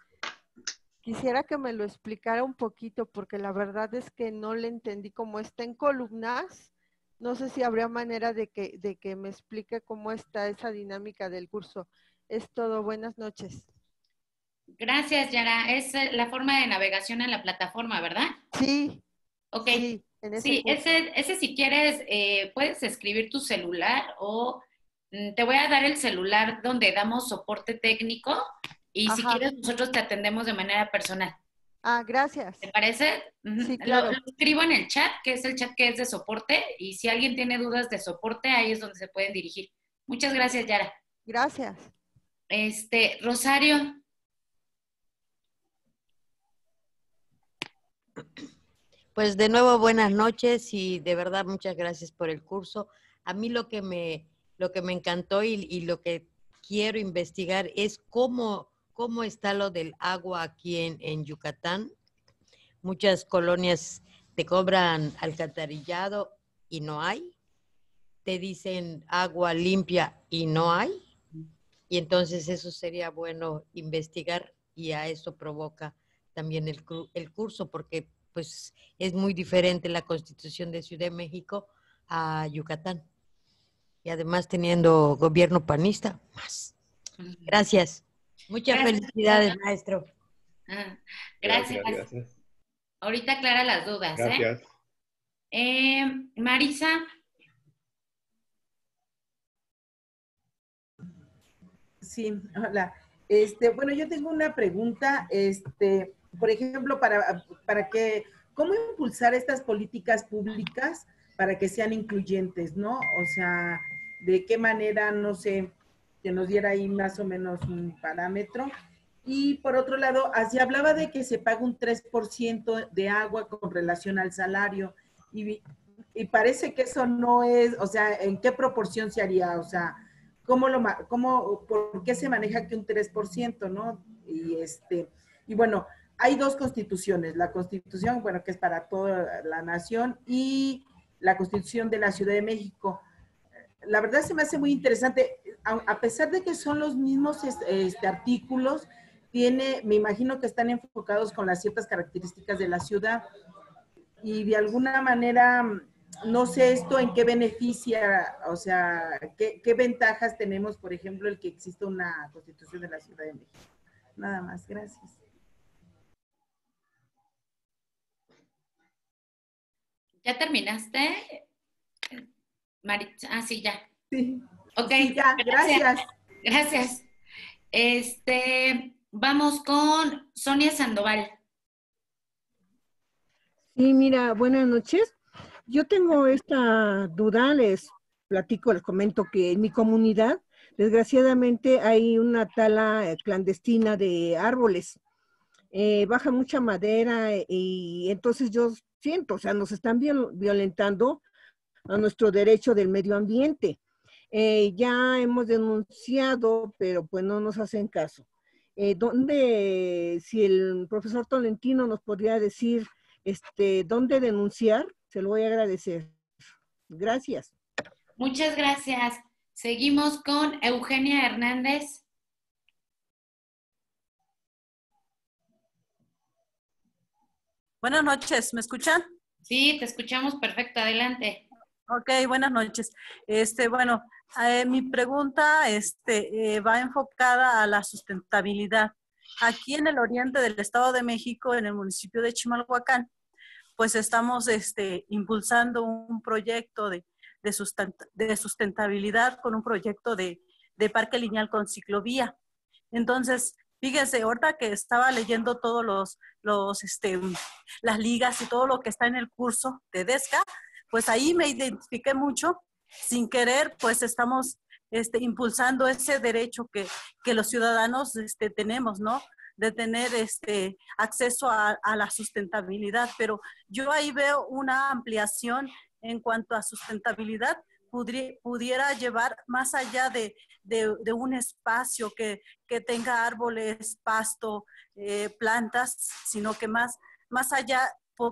Quisiera que me lo explicara un poquito porque la verdad es que no le entendí. Como está en columnas, no sé si habría manera de que me explique cómo está esa dinámica del curso. Es todo. Buenas noches. Gracias, Yara. Es la forma de navegación en la plataforma, ¿verdad? Sí. Ok. Sí, sí, ese si quieres, puedes escribir tu celular o te voy a dar el celular donde damos soporte técnico y si quieres nosotros te atendemos de manera personal. Ah, gracias. ¿Te parece? Sí, claro. Lo escribo en el chat, que es el chat que es de soporte, y si alguien tiene dudas de soporte, ahí es donde se pueden dirigir. Muchas gracias, Yara. Gracias. Rosario. Pues de nuevo buenas noches y de verdad muchas gracias por el curso. A mí lo que me encantó y lo que quiero investigar es cómo está lo del agua aquí en Yucatán. Muchas colonias te cobran alcantarillado y no hay. Te dicen agua limpia y no hay. Y entonces eso sería bueno investigar y a eso provoca también el curso porque pues es muy diferente la Constitución de Ciudad de México a Yucatán. Y además teniendo gobierno panista, más. Gracias. Muchas felicidades, maestro. Gracias. Ahorita aclara las dudas. Gracias. Marisa. Sí, hola. Bueno, yo tengo una pregunta, por ejemplo, para que ¿cómo impulsar estas políticas públicas para que sean incluyentes, ¿no? O sea, ¿de qué manera, no sé, que nos diera ahí más o menos un parámetro? Y por otro lado, así hablaba de que se paga un 3% de agua con relación al salario y parece que eso no es, o sea, ¿en qué proporción se haría? O sea, ¿por qué se maneja que un 3%, no? Y bueno, hay dos constituciones, la constitución, bueno, que es para toda la nación, y la constitución de la Ciudad de México. La verdad se me hace muy interesante, a pesar de que son los mismos artículos, me imagino que están enfocados con las ciertas características de la ciudad, y de alguna manera, no sé esto en qué beneficia, o sea, qué ventajas tenemos, por ejemplo, el que exista una constitución de la Ciudad de México. Nada más, gracias. ¿Ya terminaste, Maritza? Ah, sí, ya. Sí. Ok, Sí, ya, gracias. Gracias. Vamos con Sonia Sandoval. Sí, mira, buenas noches. Yo tengo esta duda, les platico, les comento que en mi comunidad, desgraciadamente, hay una tala clandestina de árboles. Baja mucha madera y entonces yo siento, o sea, nos están violentando a nuestro derecho del medio ambiente. Ya hemos denunciado, pero pues no nos hacen caso. Si el profesor Tolentino nos podría decir dónde denunciar, se lo voy a agradecer. Gracias. Muchas gracias. Seguimos con Eugenia Hernández. Buenas noches, ¿me escuchan? Sí, te escuchamos perfecto, adelante. Ok, buenas noches. Bueno, mi pregunta va enfocada a la sustentabilidad. Aquí en el oriente del Estado de México, en el municipio de Chimalhuacán, pues estamos impulsando un proyecto de sustentabilidad con un proyecto de parque lineal con ciclovía. Entonces, fíjense, ahorita que estaba leyendo todos las ligas y todo lo que está en el curso de DESCA, pues ahí me identifiqué mucho. Sin querer, pues estamos impulsando ese derecho que los ciudadanos tenemos, ¿no? De tener acceso a la sustentabilidad. Pero yo ahí veo una ampliación en cuanto a sustentabilidad, pudiera llevar más allá de un espacio que tenga árboles, pasto, plantas, sino que más allá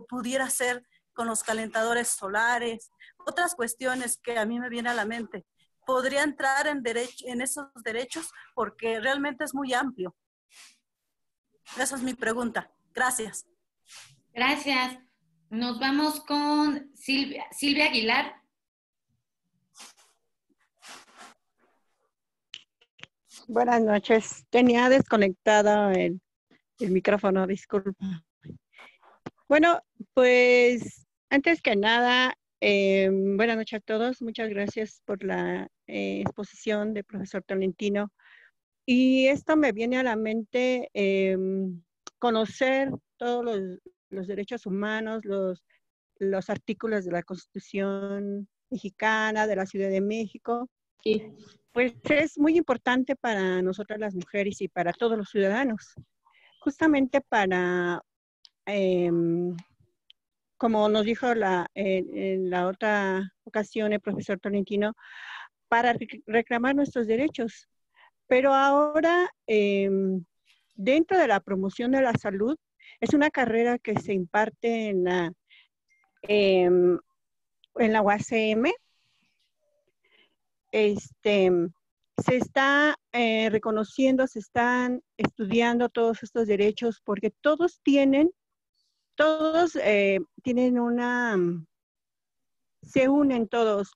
pudiera ser con los calentadores solares, otras cuestiones que a mí me viene a la mente. Podría entrar en esos derechos porque realmente es muy amplio. Esa es mi pregunta. Gracias. Gracias. Nos vamos con Silvia Aguilar. Buenas noches. Tenía desconectada el micrófono, disculpa. Bueno, pues antes que nada, buenas noches a todos. Muchas gracias por la exposición del profesor Tolentino. Y esto me viene a la mente conocer todos los derechos humanos, los artículos de la Constitución mexicana, de la Ciudad de México. Y pues es muy importante para nosotras las mujeres y para todos los ciudadanos. Justamente para, como nos dijo en la otra ocasión el profesor Tolentino, para reclamar nuestros derechos. Pero ahora, dentro de la promoción de la salud, es una carrera que se imparte en la UACM. Se está reconociendo, se están estudiando todos estos derechos porque todos tienen se unen todos.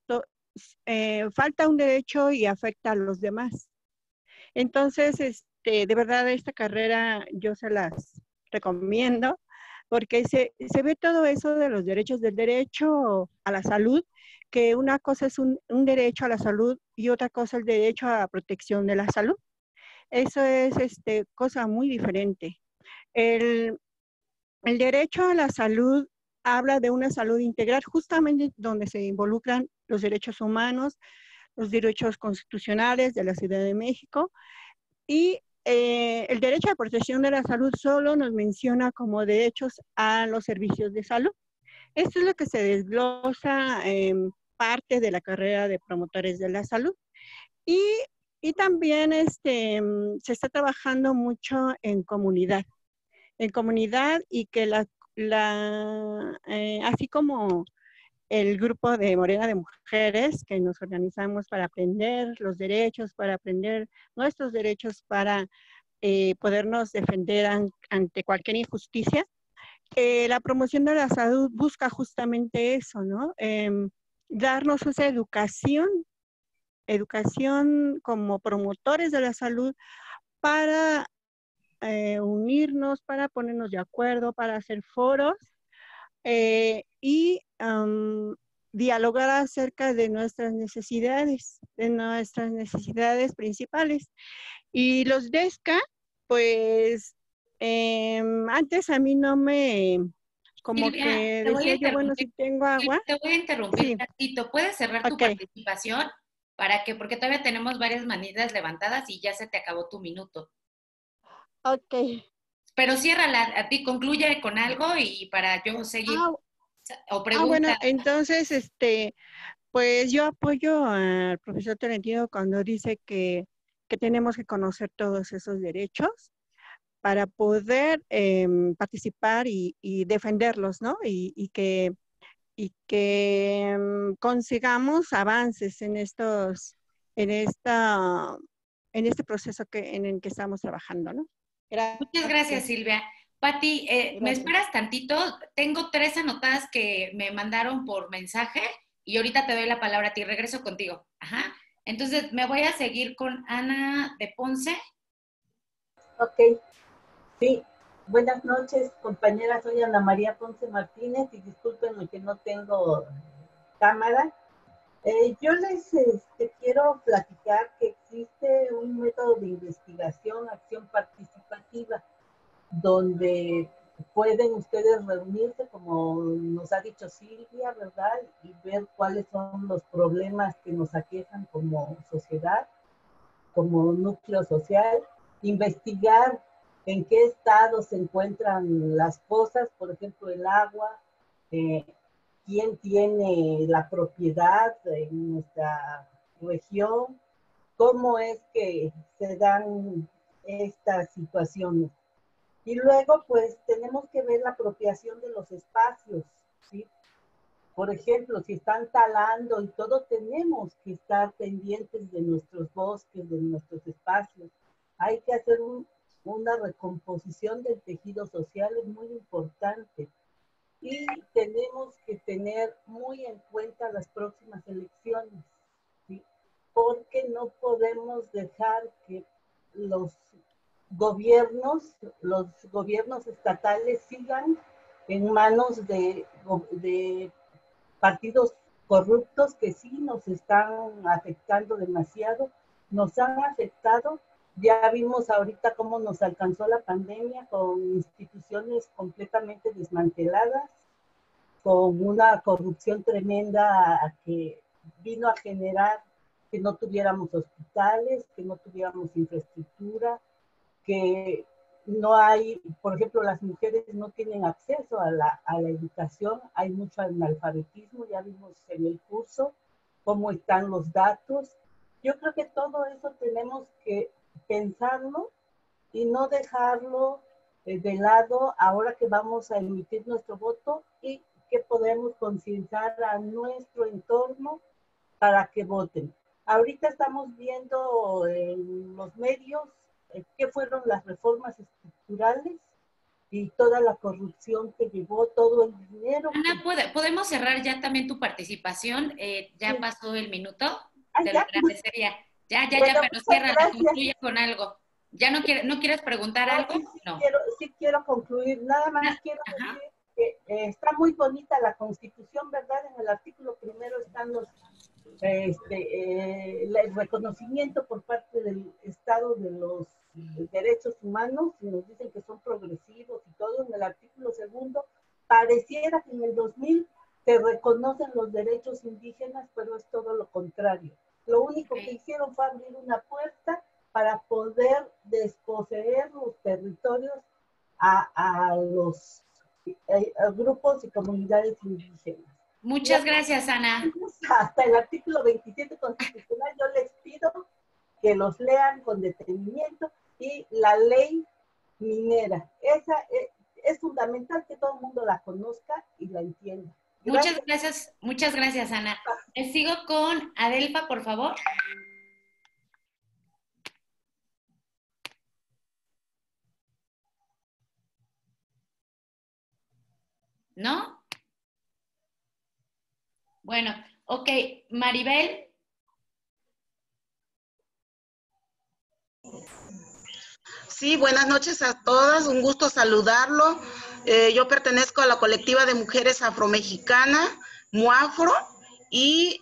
Falta un derecho y afecta a los demás. Entonces, de verdad, esta carrera yo se las recomiendo porque se ve todo eso de los derechos, del derecho a la salud, que una cosa es un derecho a la salud y otra cosa el derecho a la protección de la salud. Eso es cosa muy diferente. El derecho a la salud habla de una salud integral, justamente donde se involucran los derechos humanos, los derechos constitucionales de la Ciudad de México, y el derecho a protección de la salud solo nos menciona como derechos a los servicios de salud. Esto es lo que se desglosa en parte de la carrera de promotores de la salud. Y también se está trabajando mucho en comunidad y que así como el grupo de Morena de Mujeres, que nos organizamos para aprender los derechos, para aprender nuestros derechos, para podernos defender ante cualquier injusticia. La promoción de la salud busca justamente eso, ¿no? Darnos esa educación como promotores de la salud para unirnos, para ponernos de acuerdo, para hacer foros y dialogar acerca de nuestras necesidades principales. Y los DESCA, pues antes a mí no me, como Silvia, que te voy a decía yo, bueno, si tengo agua. Te voy a interrumpir Sí. un ratito. ¿Puedes cerrar tu participación? Porque todavía tenemos varias manitas levantadas y ya se te acabó tu minuto. Ok. Pero ciérrala, a ti concluye con algo y para yo seguir. O pregunta. Bueno, entonces, pues yo apoyo al profesor Tolentino cuando dice que tenemos que conocer todos esos derechos para poder participar y defenderlos, ¿no? Y que consigamos avances en este proceso en el que estamos trabajando, ¿no? Muchas gracias, Silvia. Pati, ¿me esperas tantito? Tengo 3 anotadas que me mandaron por mensaje y ahorita te doy la palabra a ti. Regreso contigo. Ajá. Entonces, me voy a seguir con Ana de Ponce. Ok. Sí. Buenas noches, compañeras. Soy Ana María Ponce Martínez y discúlpenme que no tengo cámara. Yo les quiero platicar que existe un método de investigación, acción participativa, donde pueden ustedes reunirse, como nos ha dicho Silvia, ¿verdad? Y ver cuáles son los problemas que nos aquejan como sociedad, como núcleo social, investigar en qué estado se encuentran las cosas, por ejemplo, el agua, quién tiene la propiedad en nuestra región, cómo es que se dan estas situaciones. Y luego, pues, tenemos que ver la apropiación de los espacios, ¿sí? Por ejemplo, si están talando y todo, tenemos que estar pendientes de nuestros bosques, de nuestros espacios. Hay que hacer una recomposición del tejido social, es muy importante. Y tenemos que tener muy en cuenta las próximas elecciones, ¿sí? Porque no podemos dejar que los gobiernos estatales sigan en manos de partidos corruptos que sí nos están afectando demasiado, nos han afectado. Ya vimos ahorita cómo nos alcanzó la pandemia con instituciones completamente desmanteladas, con una corrupción tremenda que vino a generar que no tuviéramos hospitales, que no tuviéramos infraestructura, que no hay, por ejemplo, las mujeres no tienen acceso a la educación, hay mucho analfabetismo, ya vimos en el curso cómo están los datos. Yo creo que todo eso tenemos que pensarlo y no dejarlo de lado ahora que vamos a emitir nuestro voto y que podemos concienciar a nuestro entorno para que voten. Ahorita estamos viendo en los medios qué fueron las reformas estructurales y toda la corrupción que llevó, todo el dinero. Ana, ¿podemos cerrar ya también tu participación? Ya pasó el minuto. Te lo ya. agradecería. Ya, Bueno, pero cierra, concluye con algo. ¿Ya no quieres preguntar algo? No. Sí quiero concluir. Nada más quiero decir que está muy bonita la Constitución, ¿verdad? En el artículo primero están el reconocimiento por parte del Estado de los derechos humanos, y nos dicen que son progresivos y todo. En el artículo segundo, para pareciera que en el 2000 se reconocen los derechos indígenas, pero es todo lo contrario. Lo único que hicieron fue abrir una puerta para poder desposeer los territorios a los grupos y comunidades indígenas. Muchas gracias, Ana. Hasta el artículo 27 constitucional, yo les pido que los lean con detenimiento, y la ley minera. Esa es fundamental que todo el mundo la conozca y la entienda. Muchas gracias, Ana. Sigo con Adelfa, por favor. ¿No? Bueno, ok. Maribel. Sí, buenas noches a todas, un gusto saludarlo. Yo pertenezco a la colectiva de mujeres afromexicanas, MUAFRO, y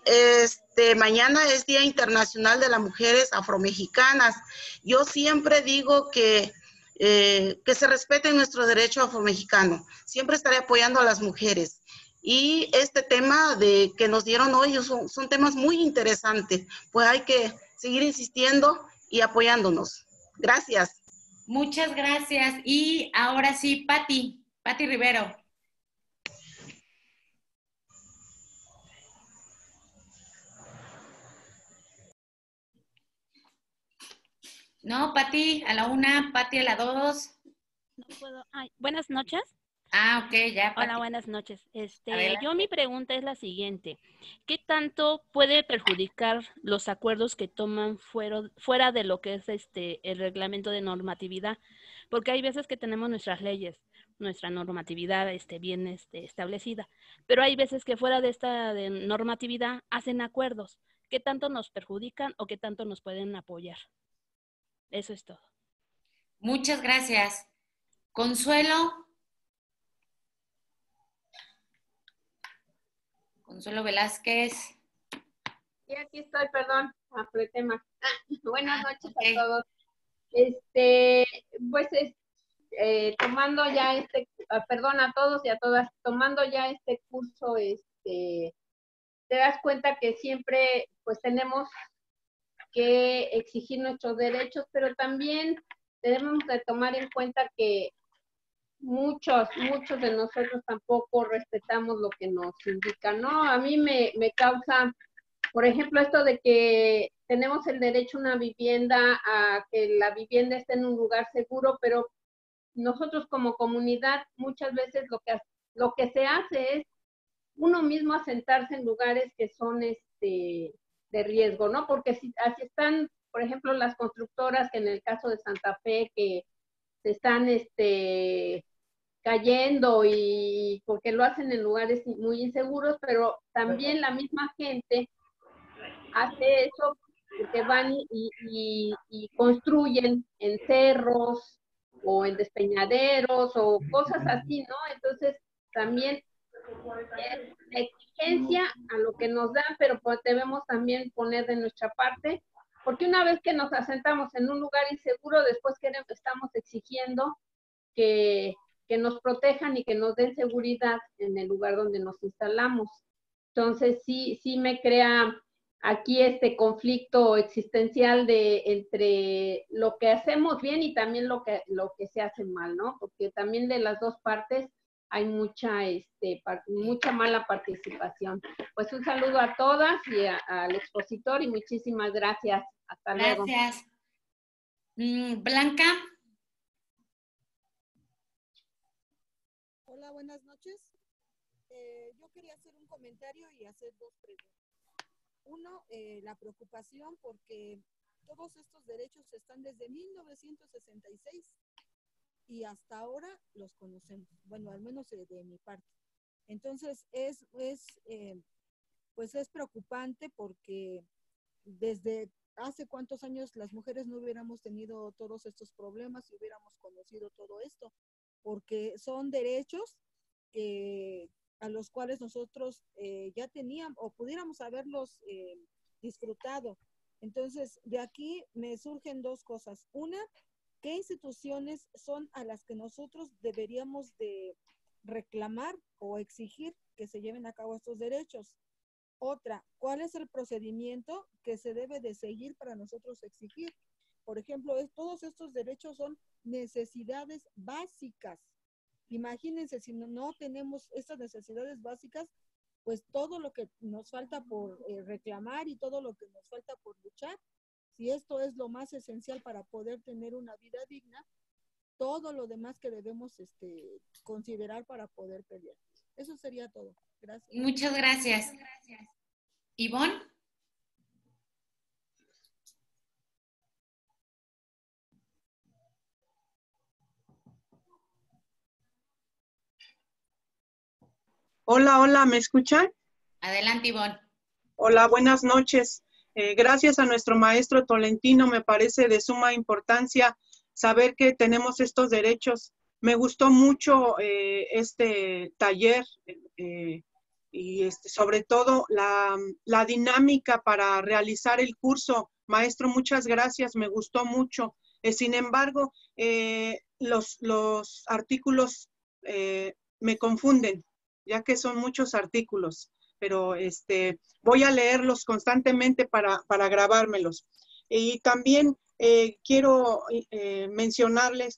mañana es Día Internacional de las Mujeres Afromexicanas. Yo siempre digo que se respeten nuestros derechos afromexicanos. Siempre estaré apoyando a las mujeres. Y este tema que nos dieron hoy son temas muy interesantes. Pues hay que seguir insistiendo y apoyándonos. Gracias. Muchas gracias. Y ahora sí, Pati Rivero. No, Pati a la 1, Pati a la 2. No puedo. Ay, buenas noches. Ah, ok, ya, Pati. Hola, buenas noches. Adelante. Yo mi pregunta es la siguiente. ¿Qué tanto puede perjudicar los acuerdos que toman fuera de lo que es el reglamento de normatividad? Porque hay veces que tenemos nuestras leyes, nuestra normatividad bien establecida, pero hay veces que fuera de esta normatividad hacen acuerdos. ¿Qué tanto nos perjudican o qué tanto nos pueden apoyar? Eso es todo. Muchas gracias. Consuelo. Consuelo Velázquez. Sí, aquí estoy, perdón, apreté más. Buenas noches okay. a todos. Tomando ya perdón a todos y a todas, tomando ya este curso, te das cuenta que siempre pues tenemos que exigir nuestros derechos, pero también debemos de tomar en cuenta que muchos de nosotros tampoco respetamos lo que nos indican, ¿no? A mí me causa, por ejemplo, esto de que tenemos el derecho a una vivienda, a que la vivienda esté en un lugar seguro, pero nosotros como comunidad muchas veces lo que se hace es uno mismo asentarse en lugares que son de riesgo, ¿no? Porque así están, por ejemplo, las constructoras, que en el caso de Santa Fe, que se están cayendo, y porque lo hacen en lugares muy inseguros, pero también la misma gente hace eso porque van y construyen en cerros o en despeñaderos o cosas así, ¿no? Entonces también es la exigencia a lo que nos dan, pero pues debemos también poner de nuestra parte, porque una vez que nos asentamos en un lugar inseguro, después estamos exigiendo que nos protejan y que nos den seguridad en el lugar donde nos instalamos. Entonces sí me crea aquí este conflicto existencial entre lo que hacemos bien y también lo que se hace mal, ¿no? Porque también de las dos partes hay mucha mala participación. Pues un saludo a todas y al expositor, y muchísimas gracias. Hasta luego. Gracias. Blanca. Hola, buenas noches. Yo quería hacer un comentario y hacer dos preguntas. Uno, la preocupación porque todos estos derechos están desde 1966 y hasta ahora los conocemos, bueno, al menos de mi parte. Entonces, pues es preocupante porque desde hace cuántos años las mujeres no hubiéramos tenido todos estos problemas y hubiéramos conocido todo esto, porque son derechos a los cuales nosotros ya teníamos o pudiéramos haberlos disfrutado. Entonces, de aquí me surgen dos cosas. Una, ¿qué instituciones son a las que nosotros deberíamos de reclamar o exigir que se lleven a cabo estos derechos. Otra, ¿cuál es el procedimiento que se debe de seguir para nosotros exigir? Por ejemplo, todos estos derechos son necesidades básicas. Imagínense, si no tenemos estas necesidades básicas, pues todo lo que nos falta por reclamar y todo lo que nos falta por luchar, si esto es lo más esencial para poder tener una vida digna, todo lo demás que debemos considerar para poder pelear. Eso sería todo. Gracias. Muchas gracias. Ivonne. Hola, hola, ¿me escuchan? Adelante, Ivonne. Hola, buenas noches. Gracias a nuestro maestro Tolentino, me parece de suma importancia saber que tenemos estos derechos. Me gustó mucho este taller y sobre todo la dinámica para realizar el curso. Maestro, muchas gracias, me gustó mucho. Sin embargo, los artículos me confunden, ya que son muchos artículos, pero voy a leerlos constantemente para grabármelos. Y también quiero mencionarle,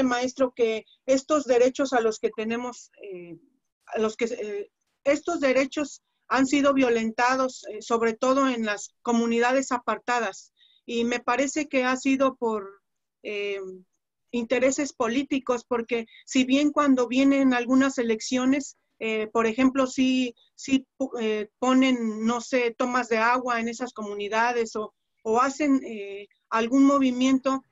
maestro, que estos derechos a los que tenemos, estos derechos han sido violentados, sobre todo en las comunidades apartadas, y me parece que ha sido por intereses políticos, porque si bien cuando vienen algunas elecciones, por ejemplo, si ponen, no sé, tomas de agua en esas comunidades o hacen algún movimiento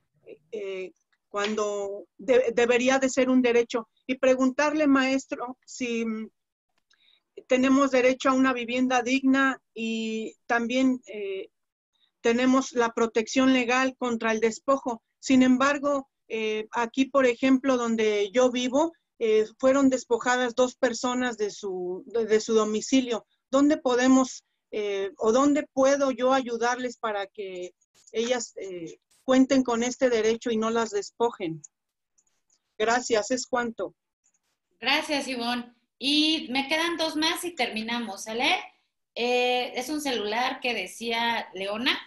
cuando debería de ser un derecho. Y preguntarle, maestro, si tenemos derecho a una vivienda digna y también tenemos la protección legal contra el despojo. Sin embargo, aquí, por ejemplo, donde yo vivo, fueron despojadas 2 personas de su domicilio. ¿Dónde podemos o dónde puedo yo ayudarles para que ellas cuenten con este derecho y no las despojen? Gracias, es cuanto. Gracias, Ivonne. Y me quedan 2 más y terminamos, ¿sale? Es un celular que decía Leona.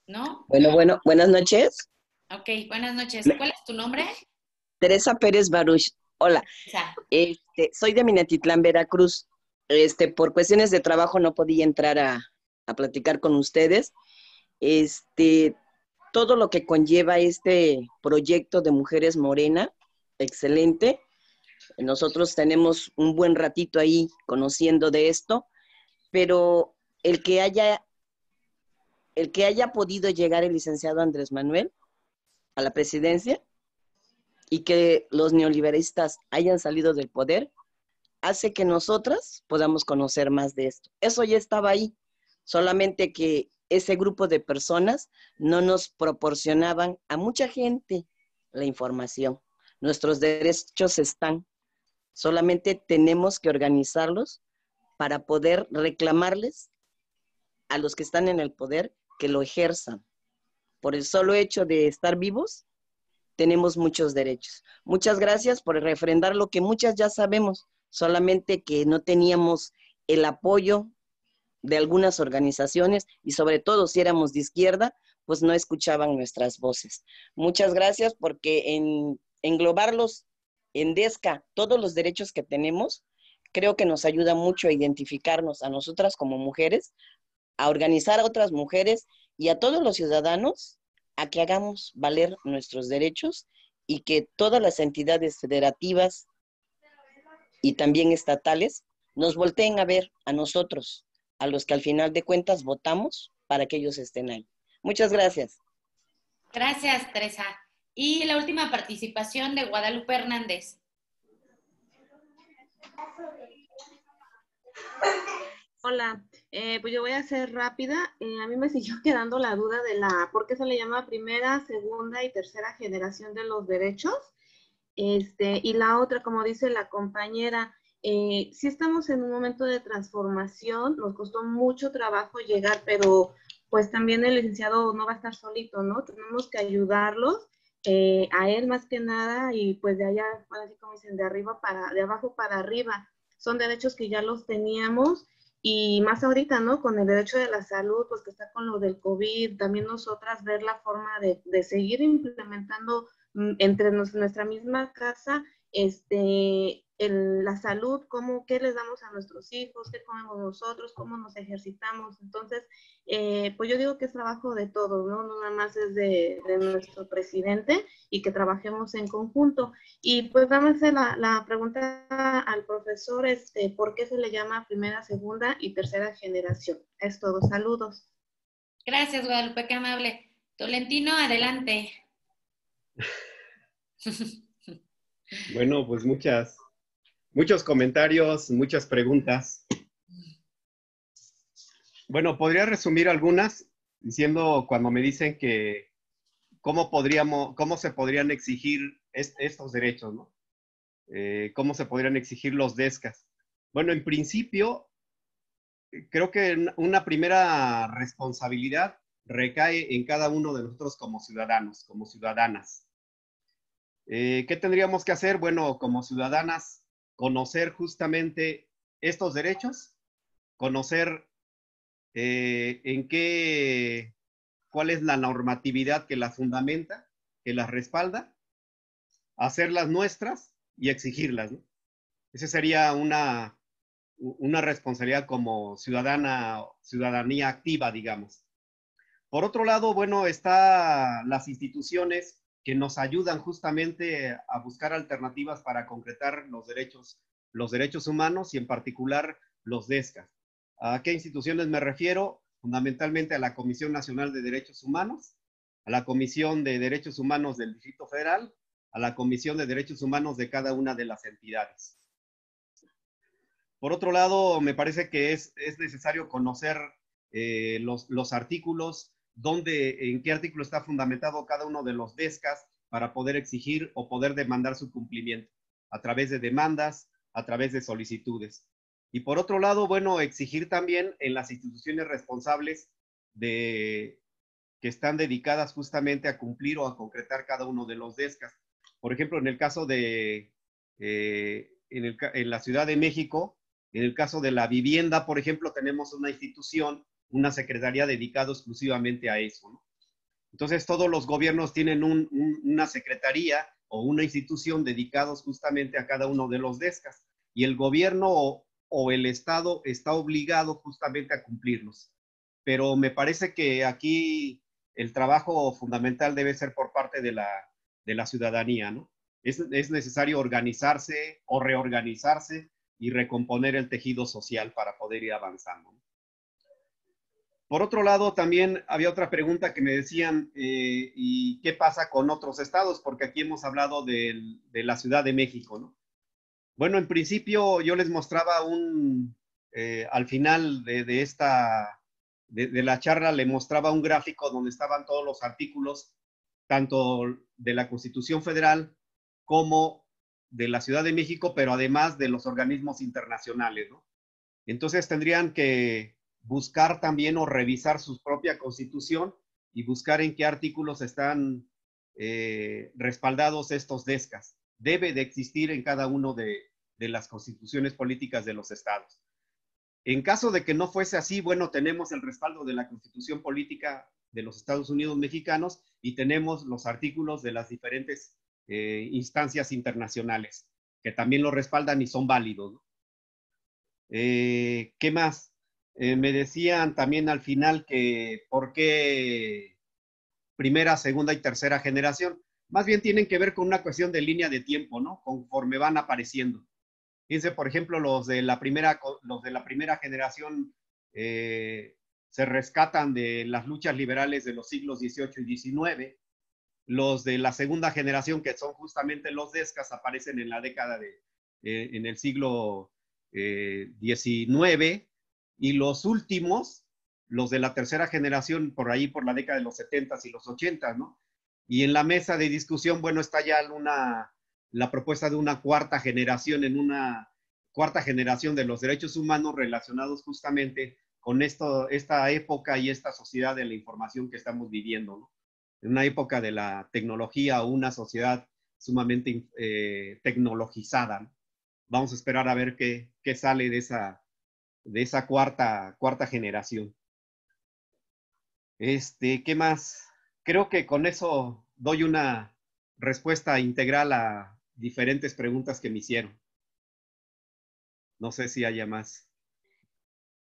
¿No? Bueno, buenas noches. Ok, buenas noches. ¿Cuál es tu nombre? Teresa Pérez Baruch. Hola. Soy de Minatitlán, Veracruz. Por cuestiones de trabajo no podía entrar a platicar con ustedes. Todo lo que conlleva este proyecto de Mujeres Morena, excelente. Nosotros tenemos un buen ratito ahí conociendo de esto, pero el que haya podido llegar el licenciado Andrés Manuel a la presidencia y que los neoliberalistas hayan salido del poder, hace que nosotras podamos conocer más de esto. Eso ya estaba ahí, solamente que ese grupo de personas no nos proporcionaban a mucha gente la información. Nuestros derechos están, solamente tenemos que organizarlos para poder reclamarles a los que están en el poder que lo ejerzan. Por el solo hecho de estar vivos, tenemos muchos derechos. Muchas gracias por refrendar lo que muchas ya sabemos, solamente que no teníamos el apoyo de algunas organizaciones y sobre todo si éramos de izquierda, pues no escuchaban nuestras voces. Muchas gracias porque en englobarlos en DESCA, todos los derechos que tenemos, creo que nos ayuda mucho a identificarnos a nosotras como mujeres, a organizar a otras mujeres y a todos los ciudadanos a que hagamos valer nuestros derechos y que todas las entidades federativas y también estatales nos volteen a ver a nosotros, a los que al final de cuentas votamos para que ellos estén ahí. Muchas gracias. Gracias, Teresa. Y la última participación de Guadalupe Hernández. Hola, pues yo voy a ser rápida. A mí me siguió quedando la duda de ¿por qué se le llama primera, segunda y tercera generación de los derechos? Y la otra, como dice la compañera, sí estamos en un momento de transformación, nos costó mucho trabajo llegar, pero pues también el licenciado no va a estar solito, ¿no? Tenemos que ayudarlos, a él más que nada, y pues de allá, así como dicen, de abajo para arriba. Son derechos que ya los teníamos, y más ahorita, ¿no? Con el derecho de la salud, pues que está con lo del COVID, también nosotras ver la forma de seguir implementando entre nuestra misma casa, la salud, qué les damos a nuestros hijos, qué comemos nosotros, cómo nos ejercitamos. Entonces, pues yo digo que es trabajo de todos, ¿no? No nada más es de nuestro presidente, y que trabajemos en conjunto. Y pues vamos a hacer la pregunta al profesor, ¿por qué se le llama primera, segunda y tercera generación? Es todo, saludos. Gracias, Guadalupe, qué amable. Tolentino, adelante. Bueno, pues muchos comentarios, muchas preguntas. Bueno, podría resumir algunas diciendo, cuando me dicen que cómo se podrían exigir estos derechos, ¿no? ¿Cómo se podrían exigir los DESCAS? Bueno, en principio, creo que una primera responsabilidad recae en cada uno de nosotros como ciudadanos, como ciudadanas. ¿Qué tendríamos que hacer? Bueno, como ciudadanas, conocer justamente estos derechos, conocer cuál es la normatividad que las fundamenta, que las respalda, hacerlas nuestras y exigirlas, ¿no? Esa sería una responsabilidad como ciudadanía activa, digamos. Por otro lado, bueno, están las instituciones que nos ayudan justamente a buscar alternativas para concretar los derechos humanos, y en particular los DESCAS. ¿A qué instituciones me refiero? Fundamentalmente a la Comisión Nacional de Derechos Humanos, a la Comisión de Derechos Humanos del Distrito Federal, a la Comisión de Derechos Humanos de cada una de las entidades. Por otro lado, me parece que es necesario conocer los artículos, en qué artículo está fundamentado cada uno de los DESCAS para poder exigir o poder demandar su cumplimiento a través de demandas, a través de solicitudes. Y por otro lado, bueno, exigir también en las instituciones responsables que están dedicadas justamente a cumplir o a concretar cada uno de los DESCAS. Por ejemplo, en el caso en la Ciudad de México, en el caso de la vivienda, por ejemplo, tenemos una institución, una secretaría dedicada exclusivamente a eso, ¿no? Entonces, todos los gobiernos tienen una secretaría o una institución dedicados justamente a cada uno de los DESCAS, y el gobierno o el Estado está obligado justamente a cumplirlos. Pero me parece que aquí el trabajo fundamental debe ser por parte de la ciudadanía, ¿no? Es necesario organizarse o reorganizarse y recomponer el tejido social para poder ir avanzando. Por otro lado, también había otra pregunta que me decían, ¿y qué pasa con otros estados? Porque aquí hemos hablado de la Ciudad de México, ¿no? Bueno, en principio yo les mostraba al final de la charla, le mostraba un gráfico donde estaban todos los artículos, tanto de la Constitución Federal como de la Ciudad de México, pero además de los organismos internacionales, ¿no? Entonces tendrían que buscar también o revisar su propia Constitución y buscar en qué artículos están respaldados estos DESCAS. Debe de existir en cada uno de las constituciones políticas de los estados. En caso de que no fuese así, bueno, tenemos el respaldo de la Constitución Política de los Estados Unidos Mexicanos y tenemos los artículos de las diferentes instancias internacionales que también lo respaldan y son válidos, ¿no? ¿Qué más? Me decían también al final que por qué primera, segunda y tercera generación. Más bien tienen que ver con una cuestión de línea de tiempo, ¿no? Conforme van apareciendo. Fíjense, por ejemplo, los de la primera generación se rescatan de las luchas liberales de los siglos XVIII y XIX. Los de la segunda generación, que son justamente los DESCAS, aparecen en la década en el siglo XIX. Y los últimos, los de la tercera generación, por ahí por la década de los 70s y los 80s, ¿no? Y en la mesa de discusión, bueno, está ya la propuesta de una cuarta generación de los derechos humanos relacionados justamente con esta época y esta sociedad de la información que estamos viviendo, ¿no? En una época de la tecnología o una sociedad sumamente tecnologizada, ¿no? Vamos a esperar a ver qué sale de esa cuarta generación. ¿Qué más? Creo que con eso doy una respuesta integral a diferentes preguntas que me hicieron. No sé si haya más.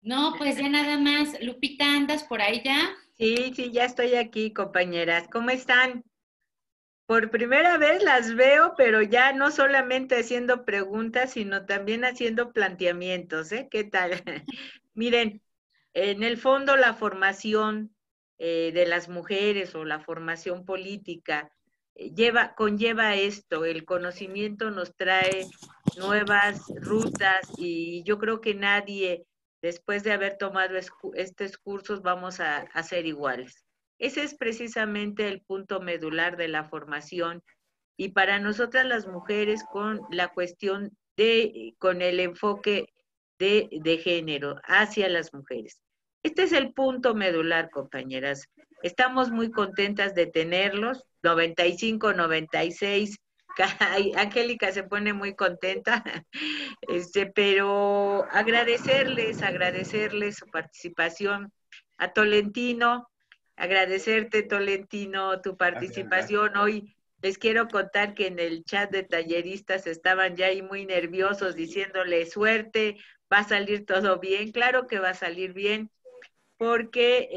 No, pues ya nada más. Lupita, ¿andas por ahí ya? Sí, ya estoy aquí, compañeras. ¿Cómo están? Por primera vez las veo, pero ya no solamente haciendo preguntas, sino también haciendo planteamientos, ¿eh? ¿Qué tal? Miren, en el fondo la formación de las mujeres o la formación política conlleva esto, el conocimiento nos trae nuevas rutas y yo creo que nadie, después de haber tomado estos cursos, vamos a ser iguales. Ese es precisamente el punto medular de la formación y para nosotras las mujeres con la cuestión con el enfoque de género hacia las mujeres. Este es el punto medular, compañeras. Estamos muy contentas de tenerlos, 95, 96, Angélica se pone muy contenta, pero agradecerles su participación. A Tolentino, agradecerte, Tolentino, tu participación. Hoy les quiero contar que en el chat de talleristas estaban ya ahí muy nerviosos diciéndole suerte, va a salir todo bien. Claro que va a salir bien, porque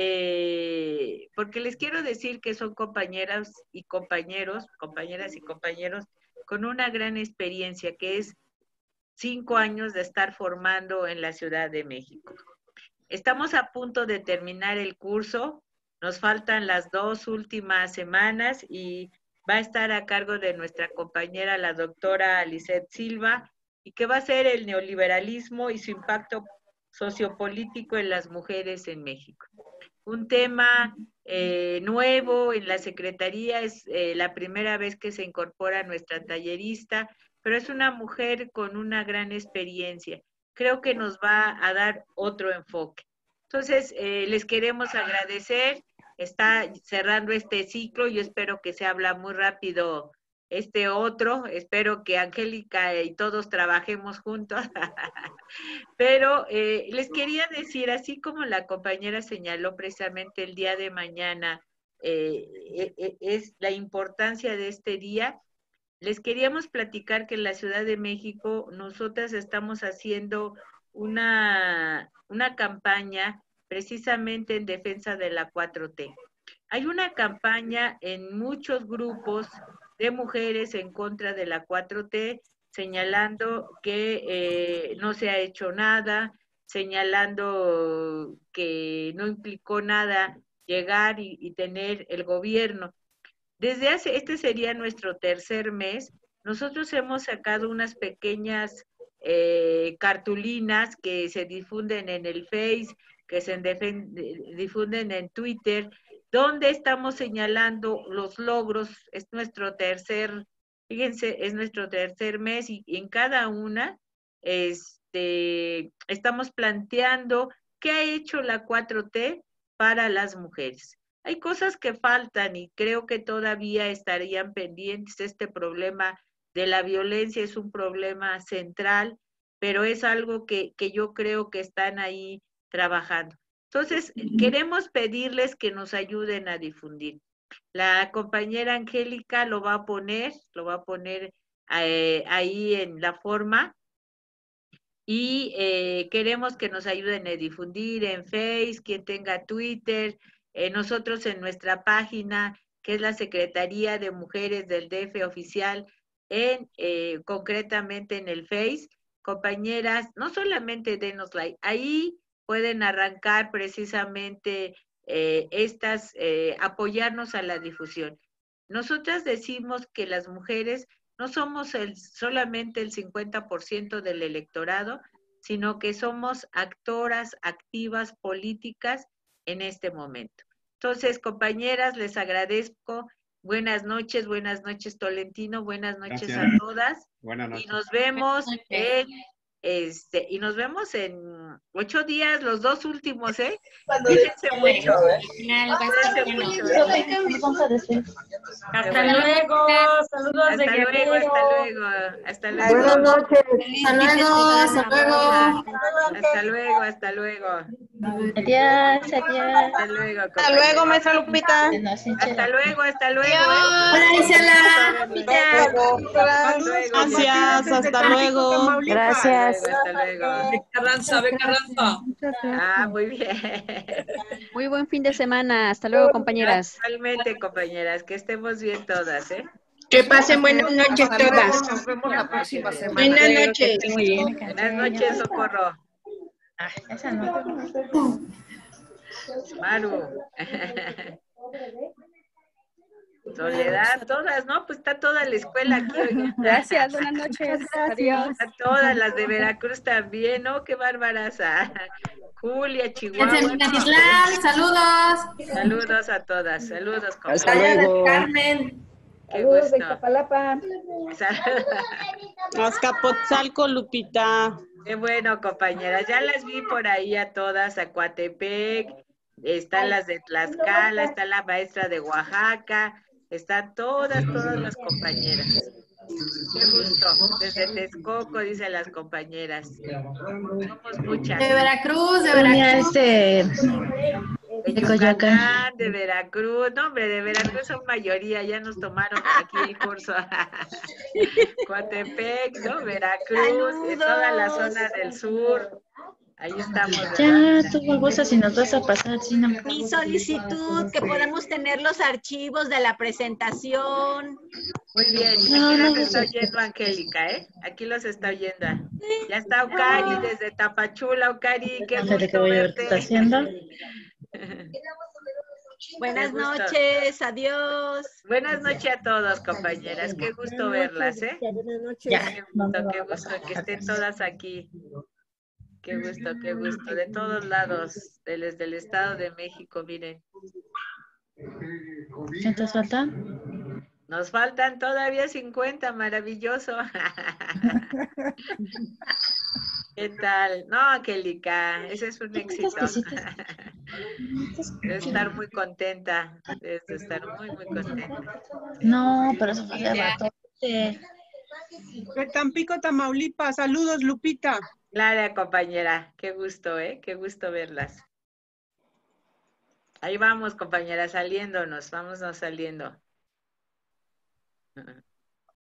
les quiero decir que son compañeras y compañeros con una gran experiencia, que es 5 años de estar formando en la Ciudad de México. Estamos a punto de terminar el curso, nos faltan las 2 últimas semanas y va a estar a cargo de nuestra compañera, la doctora Lisette Silva, y que va a ser el neoliberalismo y su impacto sociopolítico en las mujeres en México. Un tema nuevo en la Secretaría, es la primera vez que se incorpora nuestra tallerista, pero es una mujer con una gran experiencia. Creo que nos va a dar otro enfoque. Entonces, les queremos agradecer. Está cerrando este ciclo. Yo espero que se habla muy rápido este otro. Espero que Angélica y todos trabajemos juntos. Pero les quería decir, así como la compañera señaló precisamente el día de mañana, es la importancia de este día. Les queríamos platicar que en la Ciudad de México nosotras estamos haciendo una campaña precisamente en defensa de la 4T. Hay una campaña en muchos grupos de mujeres en contra de la 4T, señalando que no se ha hecho nada, señalando que no implicó nada llegar y tener el gobierno. Este sería nuestro tercer mes. Nosotros hemos sacado unas pequeñas cartulinas que se difunden en el Face, que se difunden en Twitter, donde estamos señalando los logros. Es nuestro tercer, fíjense, es nuestro tercer mes y en cada una estamos planteando qué ha hecho la 4T para las mujeres. Hay cosas que faltan y creo que todavía estarían pendientes. Este problema de la violencia es un problema central, pero es algo que yo creo que están ahí trabajando. Entonces, queremos pedirles que nos ayuden a difundir. La compañera Angélica lo va a poner ahí en la forma y queremos que nos ayuden a difundir en Face, quien tenga Twitter, nosotros en nuestra página, que es la Secretaría de Mujeres del DF Oficial, concretamente en el Face. Compañeras, no solamente denos like, ahí pueden arrancar precisamente apoyarnos a la difusión. Nosotras decimos que las mujeres no somos solamente el 50% del electorado, sino que somos actoras activas políticas en este momento. Entonces, compañeras, les agradezco. Buenas noches, Tolentino, buenas noches. Gracias a todas. Buenas noches. Y nos vemos el Y nos vemos en 8 días, los 2 últimos, ¿eh? Cuando Fíjense se mucho. Cuídense mucho, Hasta luego. Saludos hasta de luego, Guerrero. hasta luego, hasta luego. Buenas noches. Hasta luego, hasta luego. Hasta luego, hasta luego. Adiós, adiós. Hasta luego, Hasta luego, compañeros. maestra Lupita. Hasta luego, hasta luego. Hola, Isela. Gracias, hasta luego. Gracias. Hasta luego. Carranza. Ah, muy bien. Muy buen fin de semana. Hasta luego, compañeras. Igualmente, compañeras, que estemos bien todas, ¿eh? Que pasen buenas noches Hasta luego, todas. nos vemos la próxima semana. Buenas noches. Buenas noches, Socorro. Esa no. Maru. Soledad, todas, ¿no? Pues está toda la escuela aquí. Oye. Gracias, buenas noches. Adiós. Están todas las de Veracruz también, ¿no? Qué bárbaras. Julia, Chihuahua. Saludos. Saludos a todas, saludos. Hasta luego. Carmen. Qué Saludos de gusto. Iztapalapa. Azcapotzalco, Lupita. Qué bueno, compañeras. Ya las vi por ahí a todas, a Coatepec, están las de Tlaxcala, está la maestra de Oaxaca, están todas las compañeras. Qué gusto. Desde Texcoco, dicen las compañeras. Somos muchas. De Veracruz, de Veracruz. De Yucatán, de Veracruz. No, hombre, de Veracruz son mayoría, ya nos tomaron aquí el curso. Coatepec, ¿no? Veracruz, de toda la zona del sur. Ahí estamos. Ya, tú babosa, si nos vas a pasar, si no. Mi solicitud, que podamos tener los archivos de la presentación. Muy bien, aquí los está oyendo Angélica, ¿eh? Aquí los está oyendo. Ya está Ocari desde Tapachula, Ocari, qué gusto verte. ¿Qué está haciendo? Buenas noches, adiós. Buenas noches a todos, compañeras. Qué gusto verlas, ¿eh? Buenas noches. Qué gusto que estén todas aquí. Qué gusto. De todos lados, desde el Estado de México, miren. ¿Cuántas faltan? Nos faltan todavía 50, maravilloso. ¿Qué tal? No, Angélica, ese es un éxito. Debe estar muy contenta. Debes de estar muy contenta. No, pero eso fue de rato. De Tampico, Tamaulipas. Saludos, Lupita. Clara, compañera. Qué gusto, ¿eh? Qué gusto verlas. Ahí vamos, compañera, saliéndonos. Vámonos saliendo.